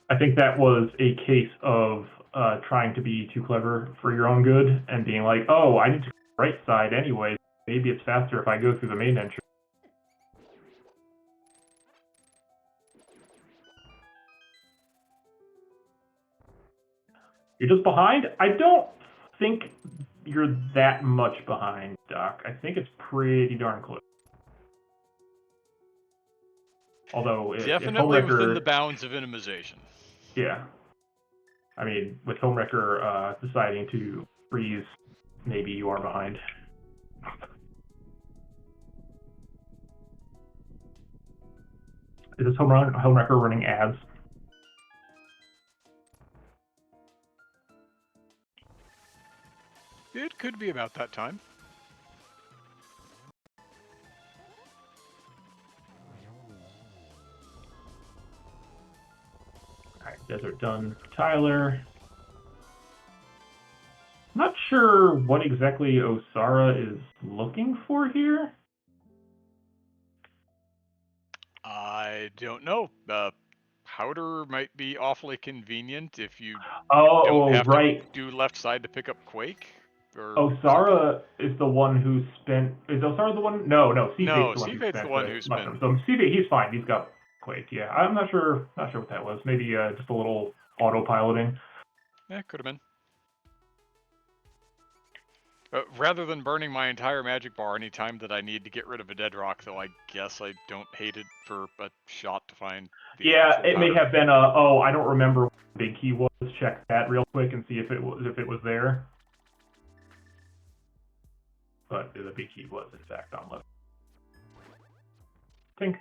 I think that was a case of trying to be too clever for your own good and being like, oh, I need to go to the right side anyway. Maybe it's faster if I go through the main entrance. You're just behind? I don't think you're that much behind, Doc. I think it's pretty darn close. Although, definitely if within the Homewrecker... bounds of minimization. Yeah. I mean, with Homewrecker deciding to freeze, maybe you are behind. Is this Homewrecker running ads? It could be about that time. Alright, Desert done for Tyler. I'm not sure what exactly Osara is looking for here. I don't know. Powder might be awfully convenient if you don't have Right. to do left side to pick up Quake. Or Osara is the one who spent... Is Osara the one? No, Sea Fate's no, the one who Seafate's spent the one the who spent. mushroom. So Sea Fate, he's fine. He's got Quake, yeah. I'm not sure what that was. Maybe just a little autopiloting. Yeah, could have been. Rather than burning my entire magic bar anytime that I need to get rid of a dead rock, though I guess I don't hate it for a shot to find the Yeah, actual it may powder. have been I don't remember what the big key was. Check that real quick and see if it was there. But the big key was in fact on left. Tink.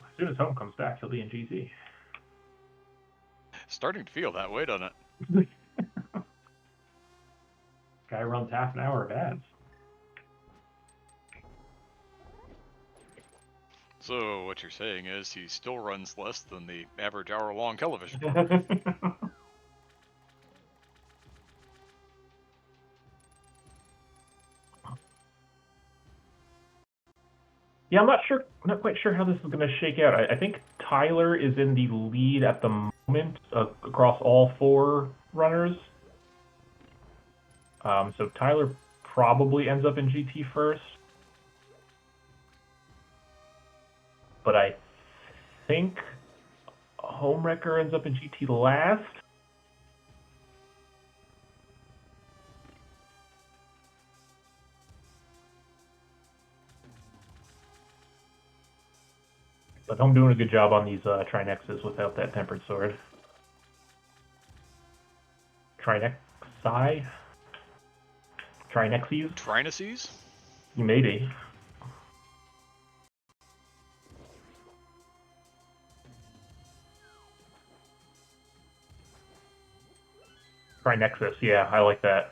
As soon as Home comes back, he'll be in GZ. Starting to feel that way, doesn't it? Guy runs half an hour of ads. So what you're saying is he still runs less than the average hour-long television. Yeah, I'm not quite sure how this is going to shake out. I think Tyler is in the lead at the moment across all four runners. So Tyler probably ends up in GT first. But I think Homewrecker ends up in GT last. But I'm doing a good job on these Trinexes without that Tempered Sword. Trinexi? Trinexies? Trinaces? Maybe. Trinexus, yeah, I like that.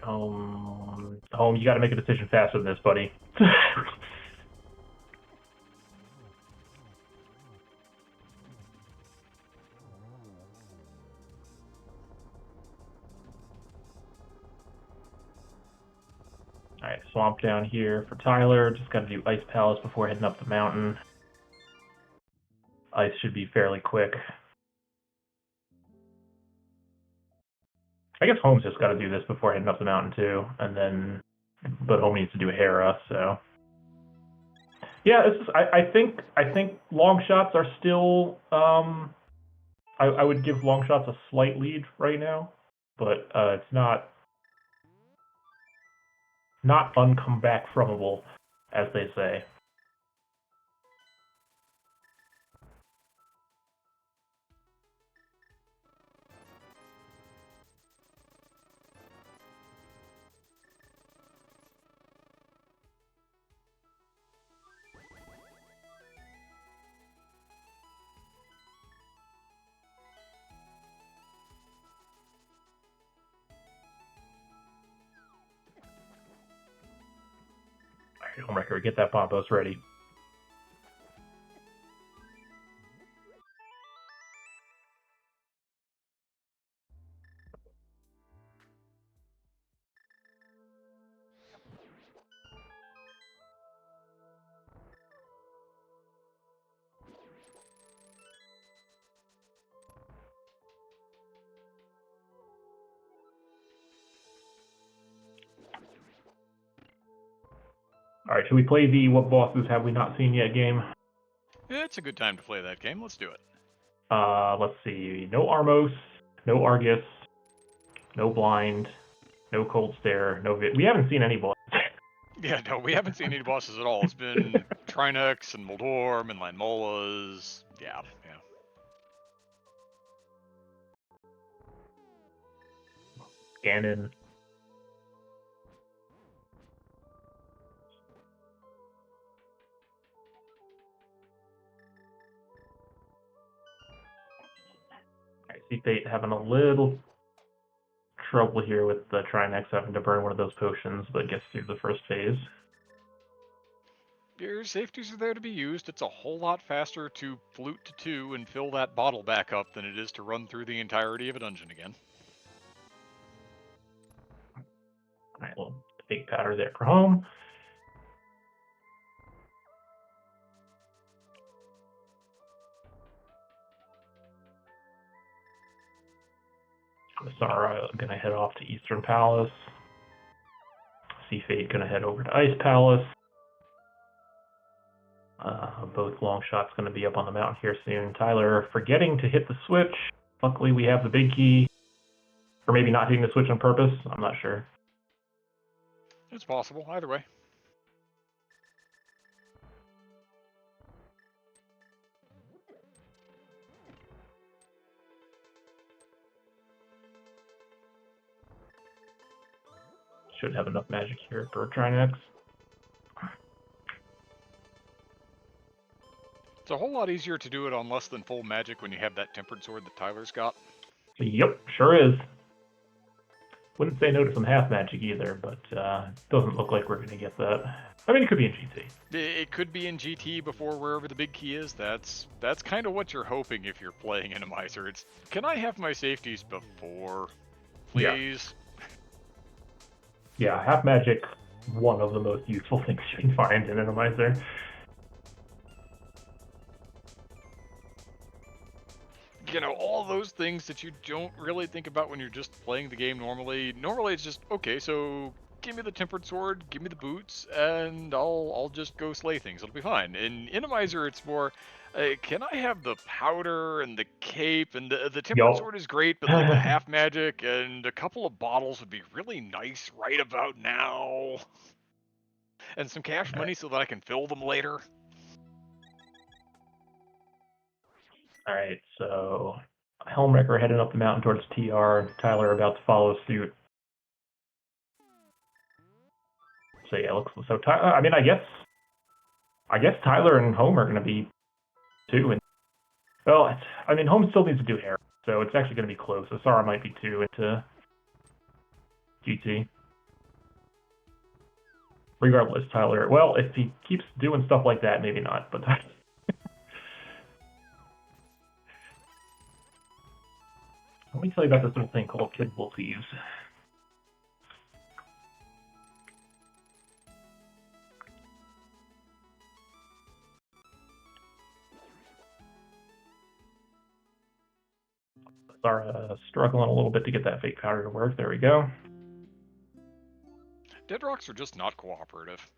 Home, you got to make a decision faster than this, buddy. All right, swamp down here for Tyler. Just got to do Ice Palace before heading up the mountain. Ice should be fairly quick. I guess Home's just got to do this before heading up the mountain too, and then, but Home needs to do a Hera, so. Yeah, this is, I think Longshots are still. I would give Longshots a slight lead right now, but it's not uncomeback fromable, as they say. All right, Homewrecker, get that Bombos ready. All right, should we play the what bosses have we not seen yet game? Yeah, it's a good time to play that game. Let's do it. Let's see. No Armos, no Argus, no Blind, no Cold Stare, no We haven't seen any bosses. Yeah, no, we haven't seen any bosses at all. It's been Trinex and Moldorm and Lanmolas. Yeah. Ganon. I see Fate having a little trouble here with the Trinex having to burn one of those potions, but gets through the first phase. Your safeties are there to be used. It's a whole lot faster to flute to 2 and fill that bottle back up than it is to run through the entirety of a dungeon again. Alright, little fake powder there for Home. Sara gonna head off to Eastern Palace. See Fate gonna head over to Ice Palace. Both Longshots gonna be up on the mountain here soon. Tyler forgetting to hit the switch. Luckily we have the big key. Or maybe not hitting the switch on purpose. I'm not sure. It's possible, either way. Should have enough magic here for Trinex. It's a whole lot easier to do it on less than full magic when you have that tempered sword that Tyler's got. Yep, sure is. Wouldn't say no to some half magic either, but doesn't look like we're going to get that. I mean, it could be in GT. It could be in GT before wherever the big key is. That's kind of what you're hoping if you're playing Inamizer. It's, can I have my safeties before, please? Yeah, half magic, one of the most useful things you can find in Inamizer. You know, all those things that you don't really think about when you're just playing the game normally. Normally it's just, okay, so give me the tempered sword, give me the boots, and I'll just go slay things. It'll be fine. In Inamizer, it's more, can I have the powder and the cape, and the tempered sword is great, but like the half magic and a couple of bottles would be really nice right about now. And some cash money so that I can fill them later. Alright, so Helmwrecker heading up the mountain towards TR, and Tyler about to follow suit. So yeah, looks so. I mean, I guess Tyler and Home are going to be 2, and well, I mean, Home still needs to do hair, so it's actually going to be close. So Sara might be 2 into GT. Regardless, Tyler. Well, if he keeps doing stuff like that, maybe not. But let me tell you about this little thing called Kidable Thieves. Are struggling a little bit to get that fake powder to work. There we go. Dead rocks are just not cooperative.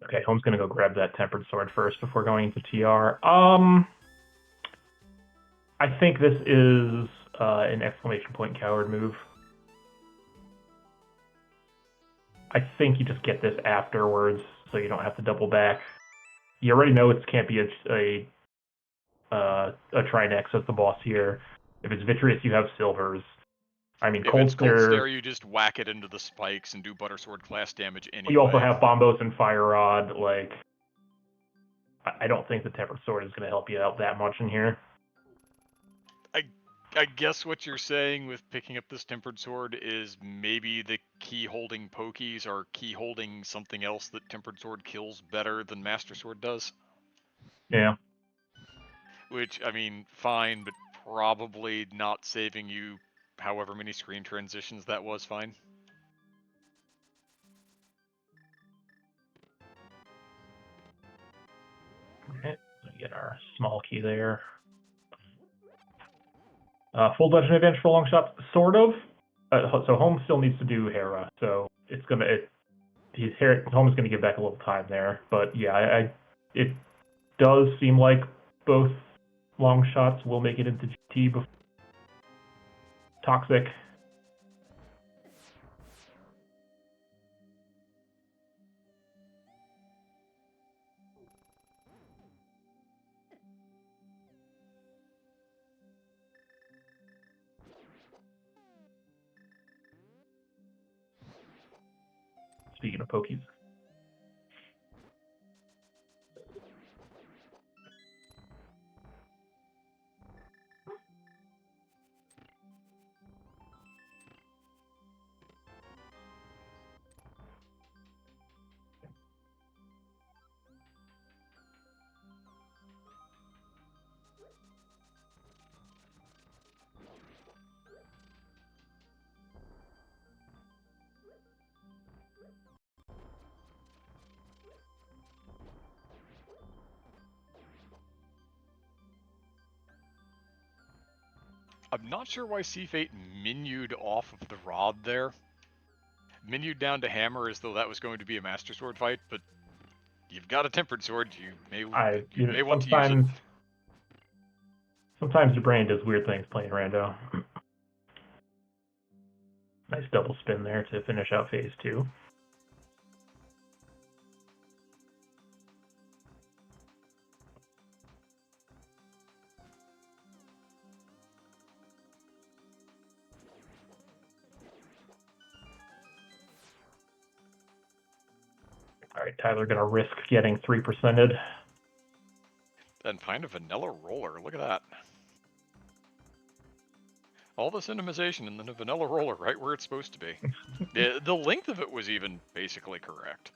Okay, Home's gonna go grab that tempered sword first before going into TR. I think this is an exclamation point coward move. I think you just get this afterwards, so you don't have to double back. You already know it can't be a Trinex as the boss here. If it's Vitreous, you have silvers. I mean, If Cold it's Cold Snare, Stare, you just whack it into the spikes and do Butter Sword class damage anyway. you also have Bombos and Fire Rod. Like, I don't think the Tempered Sword is going to help you out that much in here. I guess what you're saying with picking up this Tempered Sword is maybe the key holding pokies are key holding something else that Tempered Sword kills better than Master Sword does. Yeah. Which, I mean, fine, but probably not saving you however many screen transitions that was fine. Okay, so we get our small key there. Full dungeon advantage for Longshots, sort of. So Home still needs to do Hera, so it's gonna. Home is gonna give back a little time there, but yeah, it does seem like both Longshots will make it into GT before Toxic. Speaking of pokies. I'm not sure why Seafate menued off of the rod there. Menued down to hammer as though that was going to be a Master Sword fight, but you've got a Tempered Sword, you may want to use it. Sometimes your brain does weird things playing rando. Nice double spin there to finish out phase 2. All right, Tyler gonna risk getting 3%ed. And find a vanilla roller, look at that. All the cinemization and then a vanilla roller right where it's supposed to be. The length of it was even basically correct.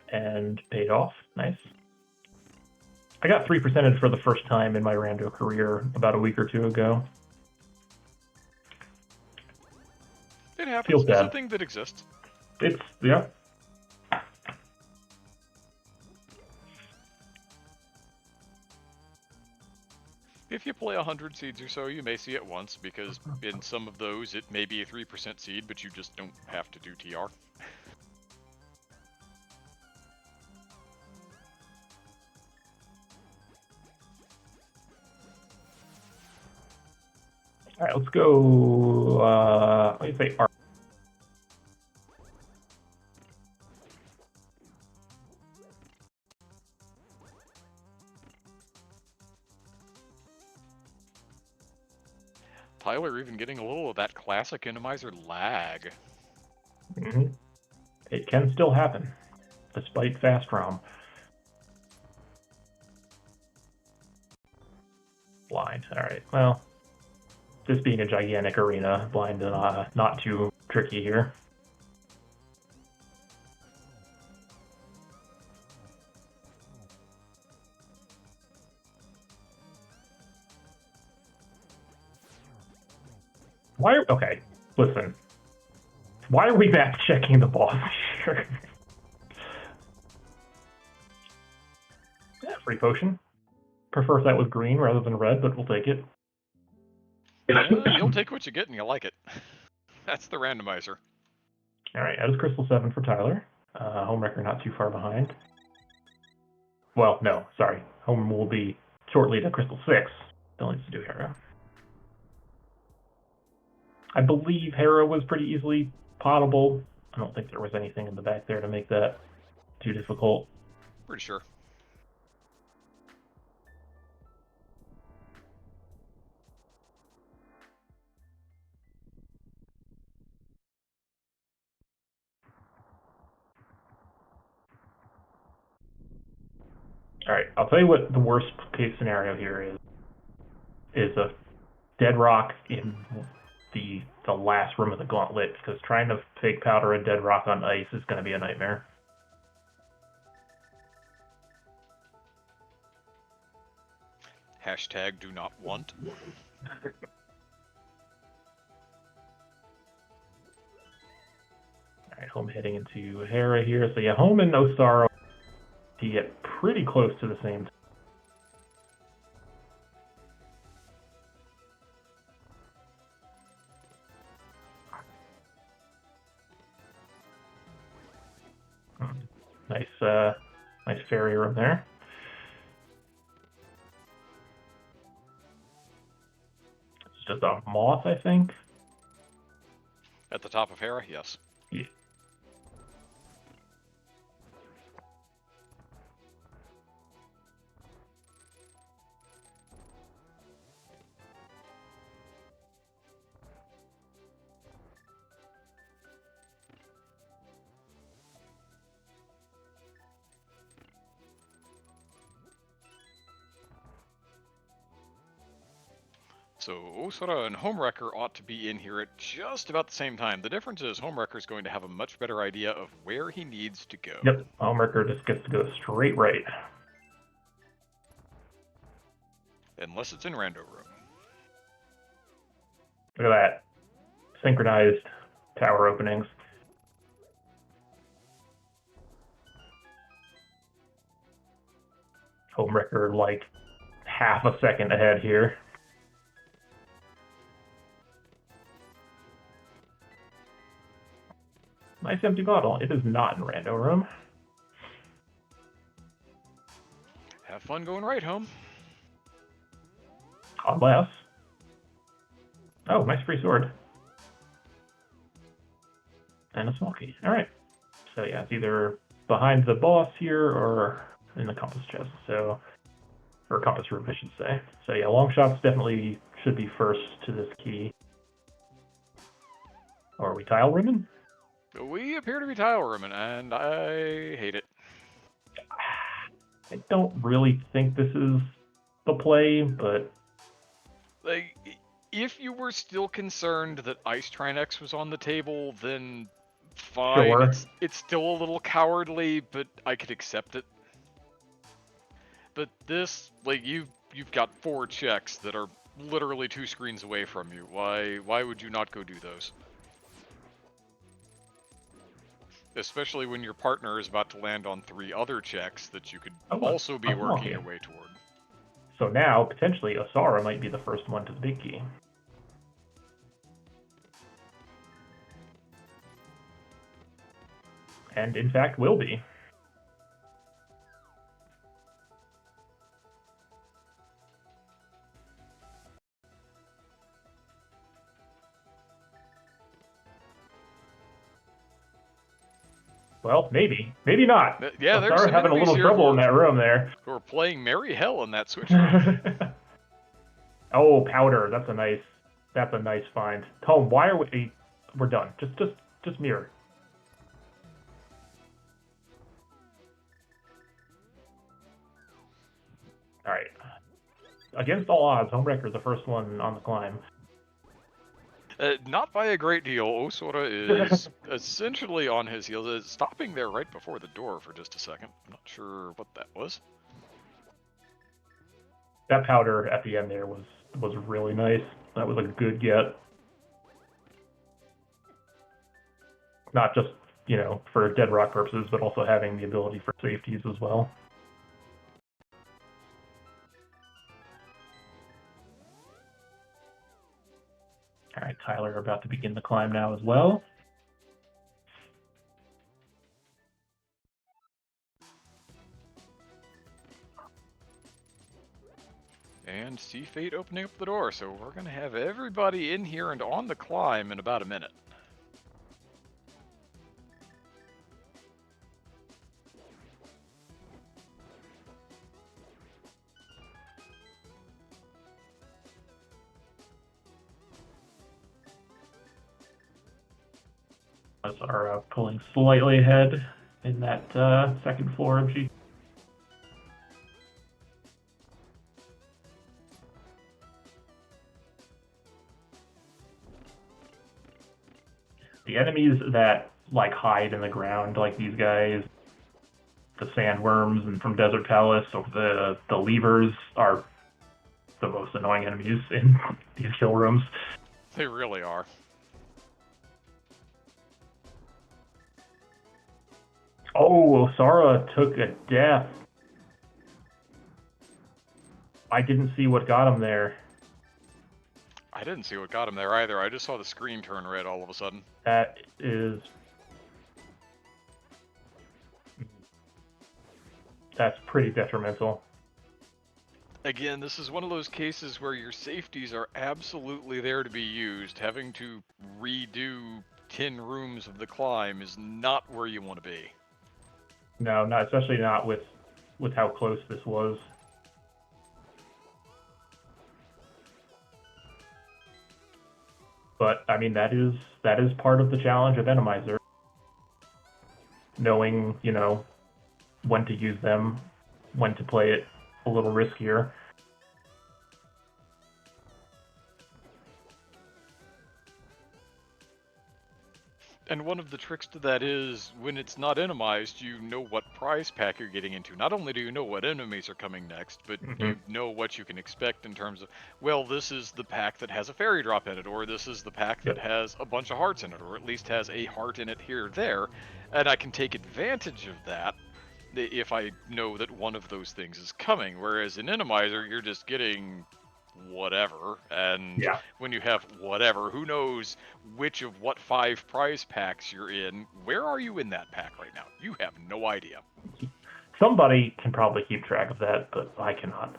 And paid off. Nice. I got 3%ed for the first time in my rando career about a week or two ago. It happens. Feels bad. It's a thing that exists. Yeah. If you play 100 seeds or so, you may see it once, because in some of those it may be a 3% seed, but you just don't have to do TR. All right, let's go. Let me say art. Tyler even getting a little of that classic Innomizer lag. Mm-hmm. It can still happen, despite fast ROM. Blind. All right. Well, this being a gigantic arena, blind not too tricky here. Okay, listen. Why are we map checking the boss here? Yeah, free potion. Prefer if that was green rather than red, but we'll take it. You'll take what you get and you like it. That's the randomizer. Alright, that is Crystal 7 for Tyler. Homewrecker not too far behind. Well, no, sorry. Home will be shortly to Crystal 6. Still needs to do Hera. I believe Hera was pretty easily potable. I don't think there was anything in the back there to make that too difficult. Pretty sure. Alright, I'll tell you what the worst case scenario here is a dead rock in the last room of the gauntlet, because trying to fake powder a dead rock on ice is going to be a nightmare. Hashtag do not want. Alright, home heading into Hera here. So yeah, home and Osaro to get pretty close to the same time. Nice fairy room there. It's just a moth, I think. At the top of Hera, yes. Yeah. So Osara and Homewrecker ought to be in here at just about the same time. The difference is Homewrecker is going to have a much better idea of where he needs to go. Yep, Homewrecker just gets to go straight right. Unless it's in Rando Room. Look at that. Synchronized tower openings. Homewrecker like half a second ahead here. Nice empty bottle. It is not in Rando Room. Have fun going right home. Unless. Oh, nice free sword. And a small key. Alright. So yeah, it's either behind the boss here or in the compass chest. So, or compass room, I should say. So yeah, Longshots definitely should be first to this key. Or are we tile rimming? We appear to be tile rooming, and I hate it. I don't really think this is the play, but Like, if you were still concerned that Ice Trinex was on the table, then fine. Sure. It's still a little cowardly, but I could accept it. But this, like, you've got 4 checks that are literally 2 screens away from you. Why would you not go do those? Especially when your partner is about to land on 3 other checks that you could also be working your way toward. So now, potentially, Osara might be the first one to the big key. And in fact, will be. Well, maybe. Maybe not. Yeah, there's some having a little trouble in that room there. We're playing merry hell in that switch room. Oh, powder. That's a nice find. Tom, why are we? We're done. Just mirror. All right. Against all odds, Homewrecker is the first one on the climb. Not by a great deal. Osora is essentially on his heels, stopping there right before the door for just a second. I'm not sure what that was. That powder at the end there was really nice. That was a good get. Not just, for dead rock purposes, but also having the ability for safeties as well. All right, Tyler about to begin the climb now as well. And see Fate opening up the door, so we're going to have everybody in here and on the climb in about a minute. Us are pulling slightly ahead in that second floor of G. The enemies that hide in the ground, like these guys, the sandworms and from Desert Palace, or the levers, are the most annoying enemies in these kill rooms. They really are. Oh, Osara took a death. I didn't see what got him there. I didn't see what got him there either. I just saw the screen turn red all of a sudden. That is... That's pretty detrimental. Again, this is one of those cases where your safeties are absolutely there to be used. Having to redo 10 rooms of the climb is not where you want to be. No, not especially not with how close this was. But I mean, that is part of the challenge of Enemizer. Knowing, when to use them, when to play it a little riskier. And one of the tricks to that is, when it's not enemized, you know what prize pack you're getting into. Not only do you know what enemies are coming next, but you know what you can expect in terms of, well, this is the pack that has a fairy drop in it, or this is the pack that has a bunch of hearts in it, or at least has a heart in it here or there, and I can take advantage of that if I know that one of those things is coming. Whereas in Enemizer, you're just getting whatever, and when you have whatever, who knows which of what 5 prize packs you're in. Where are you in that pack right now? You have no idea. Somebody can probably keep track of that, but I cannot.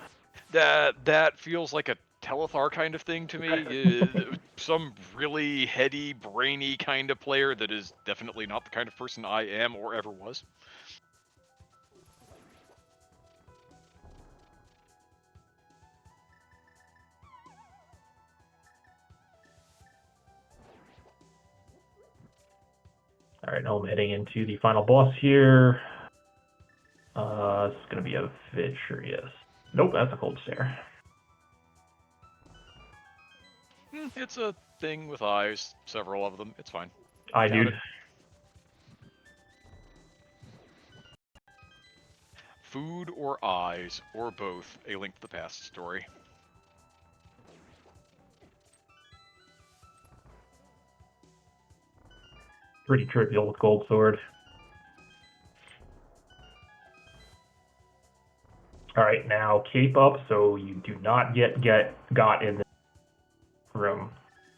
That feels like a Telethar kind of thing to me. Some really heady, brainy kind of player that is definitely not the kind of person I am or ever was. All right, now I'm heading into the final boss here. It's going to be a Vitcher, yes. Nope, that's a cold stare. It's a thing with eyes, several of them. It's fine. I do. Food or eyes, or both, a Link to the Past story. Pretty trivial with Gold Sword. All right, now cape up so you do not get got in the room.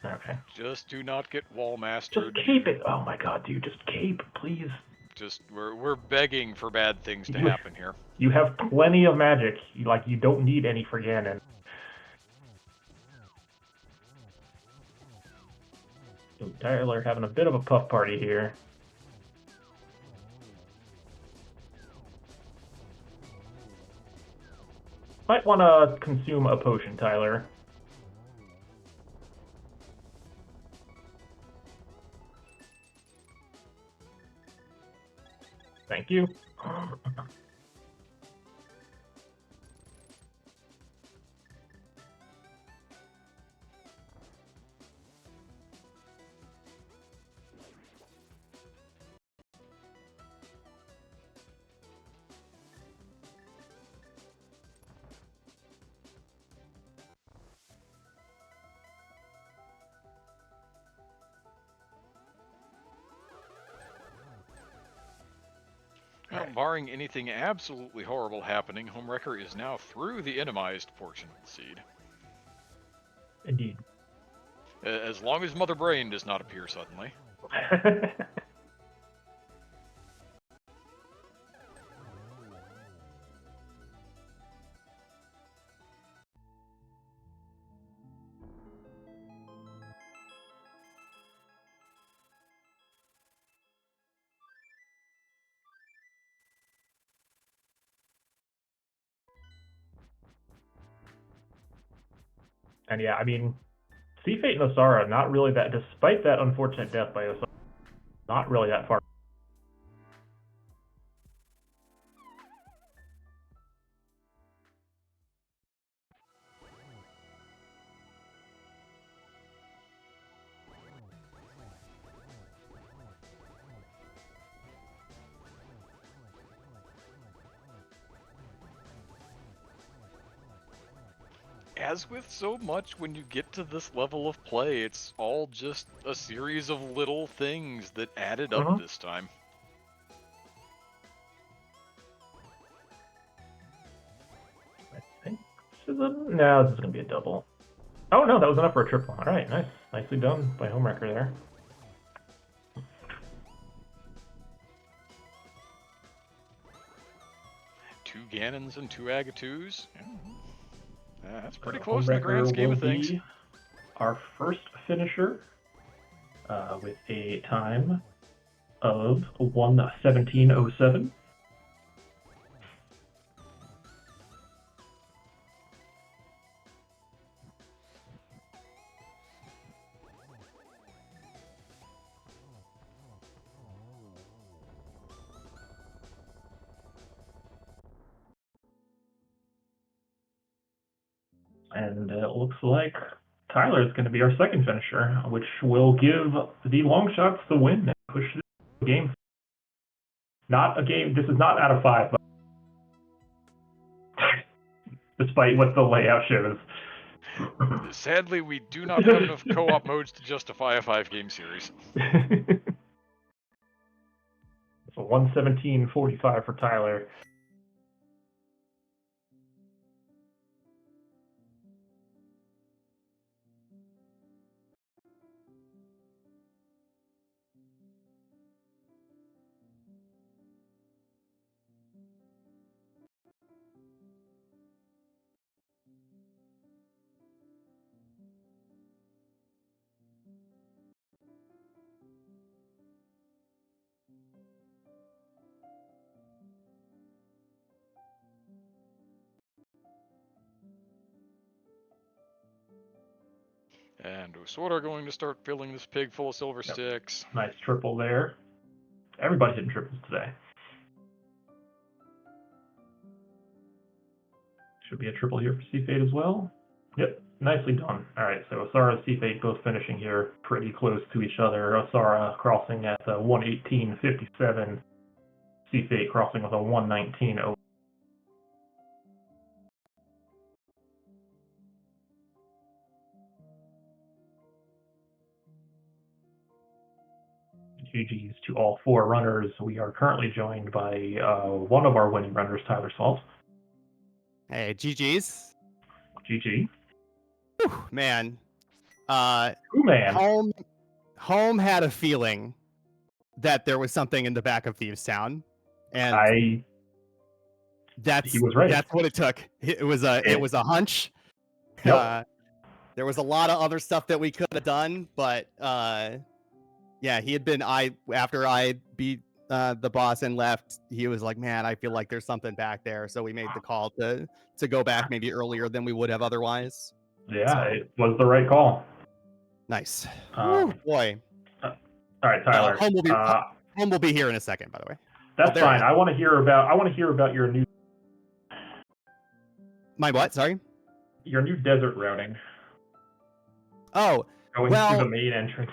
Okay. Just do not get wall mastered. Just cape it. Oh my god, dude, just cape, please. Just we're begging for bad things to happen here. You have plenty of magic. You don't need any for Ganon. So Tyler having a bit of a puff party here. Might want to consume a potion, Tyler. Thank you. barring anything absolutely horrible happening, Homewrecker is now through the entomized portion of the seed. Indeed. As long as Mother Brain does not appear suddenly. And yeah, I mean, Sea Fate and Osara, not really that, despite that unfortunate death by Osara, not really that far. As with so much when you get to this level of play, it's all just a series of little things that added up this time. I think this is no, this is going to be a double. Oh, no, that was enough for a triple. All right, nice. Nicely done by Homewrecker there. Two Ganons and two Agatus. That's pretty So close in the grand scheme of things. Our first finisher with a time of 1:17:07. And it looks like Tyler is going to be our second finisher, which will give the Longshots the win and push the game. Not a game. This is not out of 5, but despite what the layout shows. Sadly, we do not have enough co-op modes to justify a 5-game series. So 1:17:45 for Tyler. And Osora going to start filling this pig full of silver sticks. Nice triple there. Everybody hitting triples today. Should be a triple here for Sea Fate as well. Yep, nicely done. All right, so Osara and Sea Fate both finishing here pretty close to each other. Osara crossing at 1:18:57. Sea Fate crossing with a 1:19:0. GG's to all 4 runners. We are currently joined by one of our winning runners, Tyler Salt. Hey, GG's. GG. Whew, man. Man. Home had a feeling that there was something in the back of Thieves Town, and he was right. That's what it took. It was a hunch. Yep. There was a lot of other stuff that we could have done, but yeah, he had been. After I beat the boss and left, he was like, "Man, I feel like there's something back there." So we made the call to go back maybe earlier than we would have otherwise. Yeah, so. It was the right call. Nice. Ooh, boy. All right, Tyler. Home will be here in a second, by the way. That's fine. I want to hear about your new. My what? Sorry. Your new desert routing. Oh, going through the main entrance.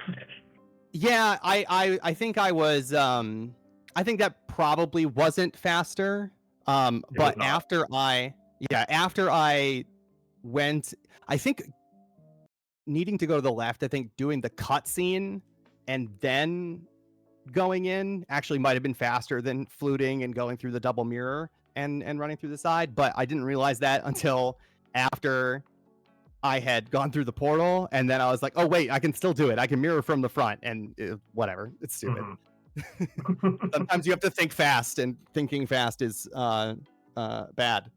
Yeah, I think I was. I think that probably wasn't faster. But after I went, I think needing to go to the left. I think doing the cutscene and then going in actually might have been faster than fluting and going through the double mirror and running through the side, but I didn't realize that until after I had gone through the portal, and then I was like, oh wait, I can still do it. I can mirror from the front, and whatever. It's stupid. Sometimes you have to think fast, and thinking fast is bad.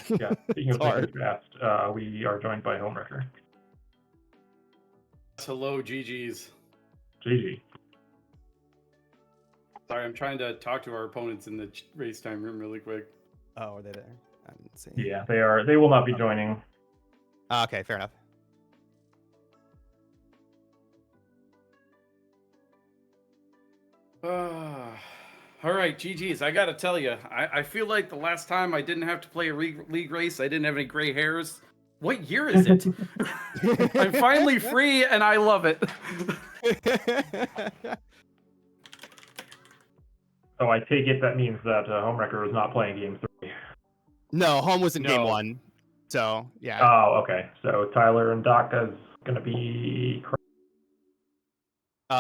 Yeah, speaking It's of hard. thinking fast, we are joined by Homewrecker. Hello, GG's. GG. Sorry, I'm trying to talk to our opponents in the race time room really quick. Oh, are they there? I didn't see. Yeah, they are. They will not be joining. Okay, fair enough. All right, GG's. I got to tell you, I feel like the last time I didn't have to play a league race, I didn't have any gray hairs. What year is it? I'm finally free, and I love it. So I take it that means that Homewrecker was not playing game 3. No, home was in game No. 1. So, yeah. Oh, okay. So Tyler and Doc is going to be...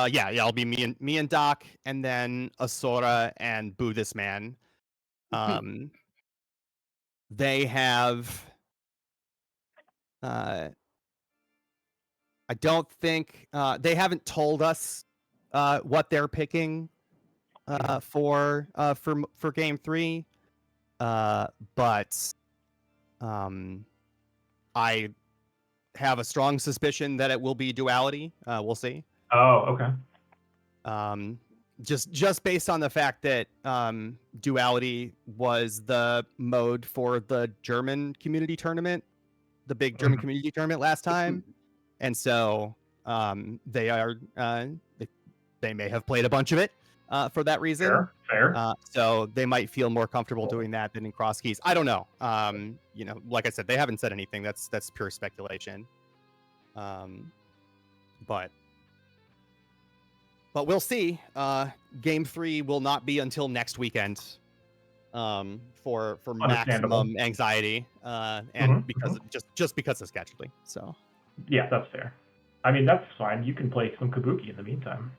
Yeah, it'll be me and Doc, and then Asura and Buddhist Man. They have... I don't think... they haven't told us what they're picking for game 3. But I have a strong suspicion that it will be duality. We'll see. Oh, okay. Just based on the fact that duality was the mode for the German community tournament, the big German community tournament last time, and so they are they may have played a bunch of it for that reason. Fair. So they might feel more comfortable doing that than in cross keys. I don't know. You know, like I said, they haven't said anything. That's pure speculation. But we'll see. Game 3 will not be until next weekend. For maximum anxiety, and because just because of scheduling. So yeah, that's fair. I mean, that's fine. You can play some Kabuki in the meantime.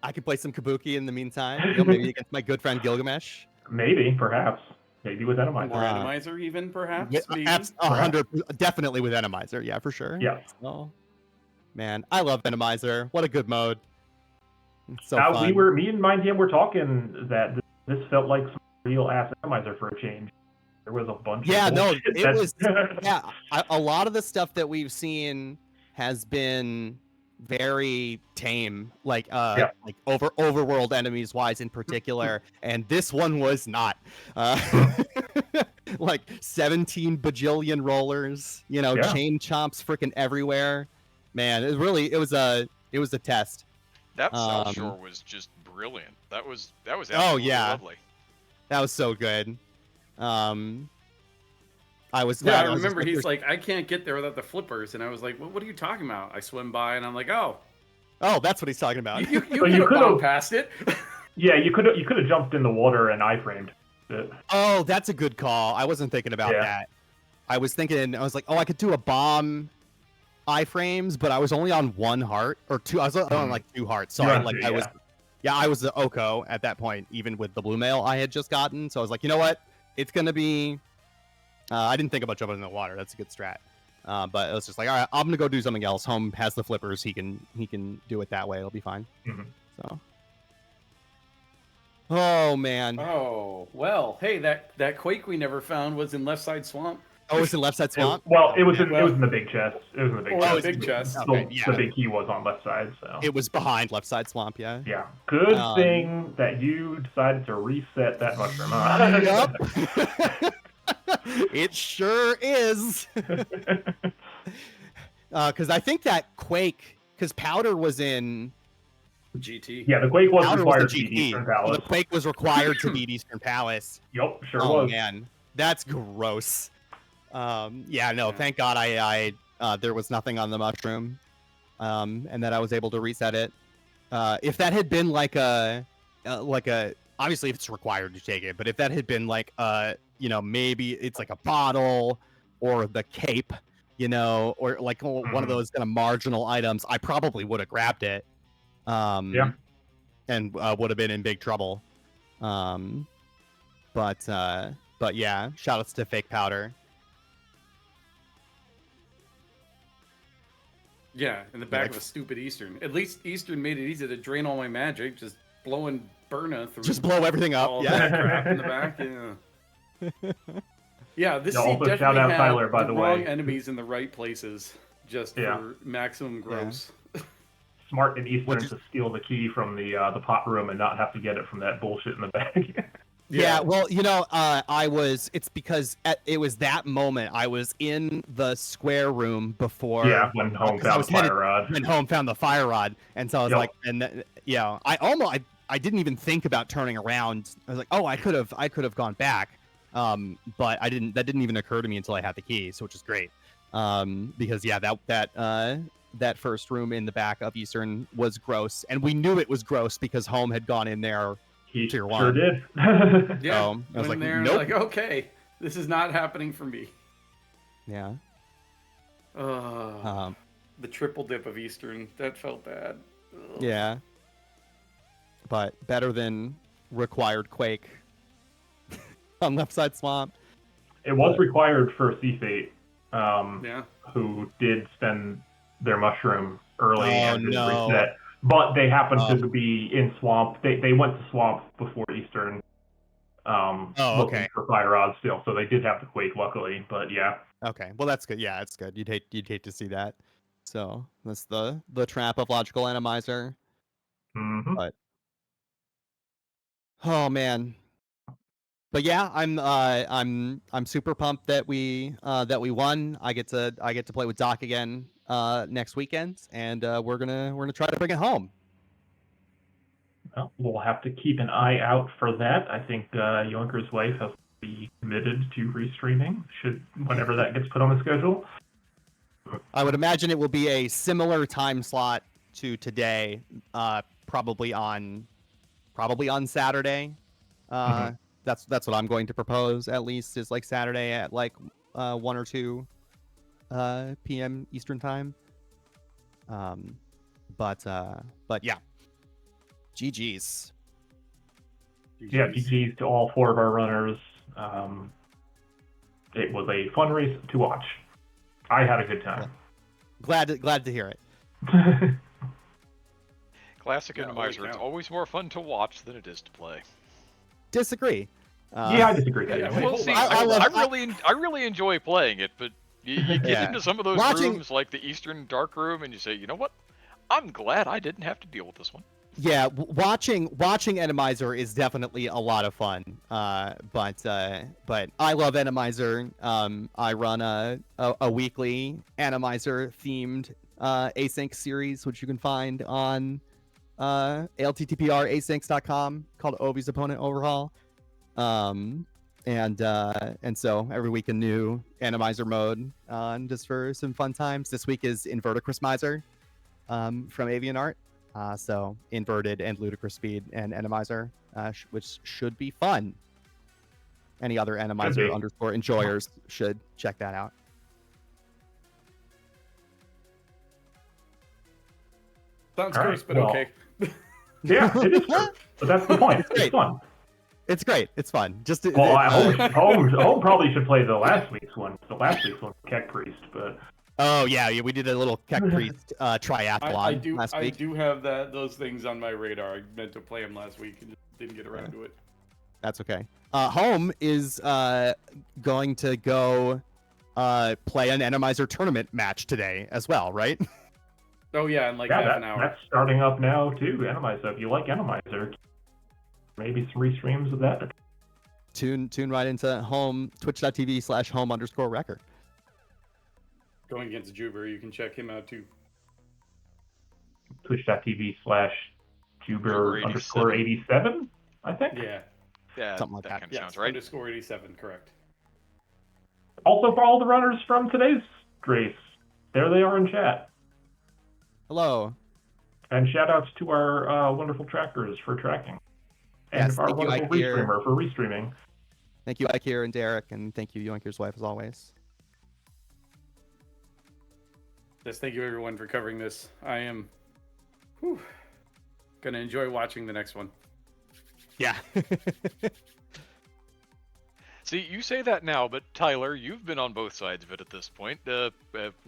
I could play some Kabuki in the meantime. You know, maybe against my good friend Gilgamesh. Maybe, perhaps. Maybe with Enemizer. Or Enemizer, even, perhaps? Yeah, 100, definitely with Enemizer. Yeah, for sure. Yeah. So, man, I love Enemizer. What a good mode. It's so fun. Me and Mind were talking that this felt like some real ass Enemizer for a change. There was a bunch of it was a lot of the stuff that we've seen has been very tame, like overworld enemies wise in particular, and this one was not. Like 17 bajillion rollers, chain chomps freaking everywhere. Man, it was a test. That South Shore was just brilliant. That was absolutely lovely. That was so good. I remember he's like, I can't get there without the flippers, and I was like, what are you talking about? I swim by, and I'm like, oh, that's what he's talking about. You could have gone past it. Yeah, you could have jumped in the water and iframed it. Oh, that's a good call. I wasn't thinking about that. I was like, I could do a bomb iframes, but I was only on 1 heart or 2. I was on like 2 hearts. Sorry, I was the Oko at that point, even with the blue mail I had just gotten. So I was like, you know what? It's gonna be. I didn't think about jumping in the water. That's a good strat. But it was just like, all right, I'm gonna go do something else. Home has the flippers. He can do it that way. It'll be fine. So. Oh man. Oh well. Hey, that quake we never found was in Left Side Swamp. Oh, it's in Left Side Swamp. It was in the big chest. It was in the big chest. Big chest. Okay, The big key was on left side. So it was behind Left Side Swamp. Yeah. Yeah. Good thing that you decided to reset that mushroom. Huh? Yep. It sure is. Because I think that quake, because Powder was in GT. Yeah, the quake was Powder required was to be Eastern Palace. The quake was required to beat Eastern Palace. Yep, sure oh, was. Man, that's gross. Thank God I there was nothing on the mushroom, and that I was able to reset it. If that had been like a obviously if it's required to take it, but if that had been like maybe it's like a bottle or the cape, or like one of those kind of marginal items, I probably would have grabbed it. and would have been in big trouble. But yeah, shout outs to Fake Powder. Yeah, in the back of a stupid Eastern. At least Eastern made it easy to drain all my magic, just blowing Burna through. Just blow everything up. All Yeah. that crap in the back. Yeah. Yeah, this Yeah, seed also shout definitely out had Tyler, by the the wrong way. enemies in the right places, just for maximum gross. Smart and Eastern Which is- to steal the key from the pot room and not have to get it from that bullshit in the bag. Yeah, well, it's because it was that moment I was in the square room before. Yeah, when Home found the fire rod. When Home found the fire rod, and so I was Yep. like, I didn't even think about turning around. I was like, oh, I could have gone back, but I didn't. That didn't even occur to me until I had the key, so which is great. Because that first room in the back of Eastern was gross, and we knew it was gross because Home had gone in there. He Tier sure 1. did. Yeah, So, I was went like, there and nope. like, okay, this is not happening for me. Yeah. The triple dip of Eastern, that felt bad. Ugh. Yeah. But better than required Quake on Left Side Swamp. It was required for Sea Fate, Yeah. who did spend their mushroom early Oh, and didn't no. reset. But they happened to be in Swamp. They went to Swamp before Eastern, looking for fire rods still. So they did have the Quake, luckily. But yeah. Okay, well that's good. Yeah, it's good. You'd hate to see that. So that's the trap of Logical Animizer. Mm-hmm. But oh man. But yeah, I'm super pumped that we won. I get to play with Doc again next weekend, and we're gonna try to bring it home. Well, we'll have to keep an eye out for that. I think Yoinker's wife has to be committed to restreaming whenever that gets put on the schedule. I would imagine it will be a similar time slot to today, probably on Saturday. That's what I'm going to propose. At least is like Saturday at like 1 or 2 p.m. Eastern time. But yeah, GG's. Yeah, GG's to all 4 of our runners. It was a fun race to watch. I had a good time. Glad to hear it. Classic Yeah, holy Enemizer. It's cow. always more fun to watch than it is to play. Disagree. Yeah, I disagree. Yeah, too. wait, We'll hold see. on. I really enjoy playing it, but you get Yeah. into some of those rooms like the Eastern Dark Room, and you say, you know what? I'm glad I didn't have to deal with this one. Yeah, watching Enemizer is definitely a lot of fun. But I love Enemizer. I run a weekly Enemizer themed async series, which you can find on ALTTPR asyncs.com, called Ovi's Opponent Overhaul. And so every week a new Enemizer mode, just for some fun times. This week is Inverticrous Miser from Avian Art. So inverted and ludicrous speed and Enemizer, which should be fun. Any other Enemizer _ enjoyers should check that out. Sounds All gross, right, but well, okay. Yeah, it is true. But that's the point. It's fun. It's great. It's fun. Just I hope Home probably should play the last week's one. The last week's one, Keck Priest, but. Oh yeah, we did a little Keck Priest triathlon last week. I do have those things on my radar. I meant to play them last week and just didn't get around to it. That's okay. Home is going to go play an Enemizer tournament match today as well, right? Oh yeah, in like half an hour. That's starting up now too. Enemizer. If you like Enemizer, maybe some restreams of that. Tune right into Home, twitch.tv/home_record. Going against Juber, you can check him out too. Twitch.tv/Juber_87, I think. Yeah, something like that. Kind of sounds right. _87, correct. Also, for all the runners from today's race, there they are in chat. Hello. And shout outs to our wonderful trackers for tracking. And Yes, our thank you, wonderful Ike here. restreamer for restreaming. Thank you, Ike and Derek, and thank you, Yoinker's wife, as always. Yes, thank you everyone for covering this. I am Gonna enjoy watching the next one. Yeah. See, you say that now, but Tyler, you've been on both sides of it at this point.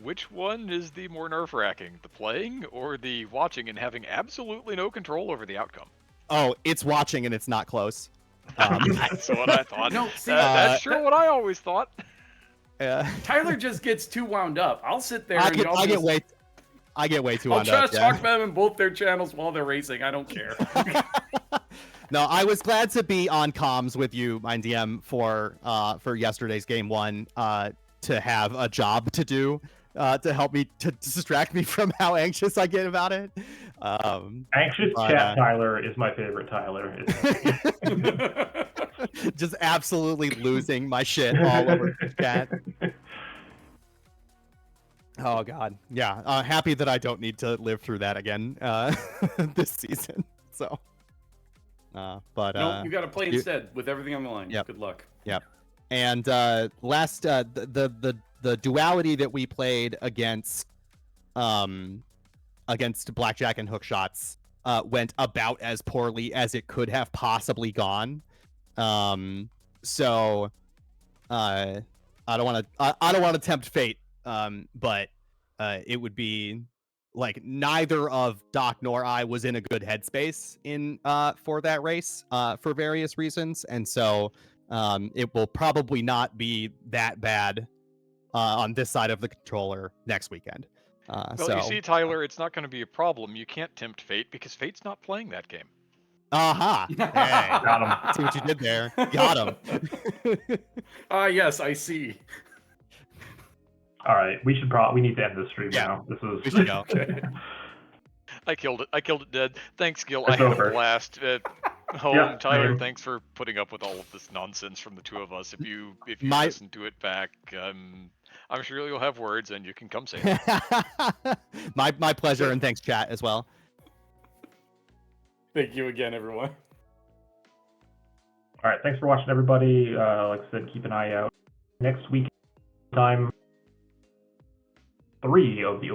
Which one is the more nerve-wracking, the playing or the watching and having absolutely no control over the outcome? Oh, it's watching and it's not close. That's what I thought. No, see, That's sure what I always thought. Tyler just gets too wound up. I'll sit there I and get, y'all I get just- way, I get way too I'll wound try up. to Yeah. talk about them in both their channels while they're racing. I don't care. No, I was glad to be on comms with you, my DM, for yesterday's game one, to have a job to do, to help me to distract me from how anxious I get about it. Anxious but, Chat Tyler is my favorite Tyler. just absolutely losing my shit all over the chat. Oh god, yeah. Happy that I don't need to live through that again this season. So, but No, you got to play you- instead with everything on the line. Yep. Good luck. and last the duality that we played against Blackjack and Hookshots went about as poorly as it could have possibly gone. So I don't want to tempt fate, but it would be like neither of Doc nor I was in a good headspace in for that race for various reasons, and so it will probably not be that bad on this side of the controller next weekend. Well, So you see, Tyler, it's not going to be a problem. You can't tempt fate because fate's not playing that game. aha, hey, Got him. see what you did there, got him. Yes, I see. All right, we need to end this stream now. This is. We should go. Okay. I killed it dead. Thanks, Gil. It's I had over. a blast at home. Yeah, Tyler, same. thanks for putting up with all of this nonsense from the two of us. If you My- listen to it back, I'm sure you'll have words and you can come say it. my pleasure, and thanks, chat, as well. Thank you again, everyone. All right, thanks for watching, everybody. Like I said, keep an eye out. Next week, time 3 of the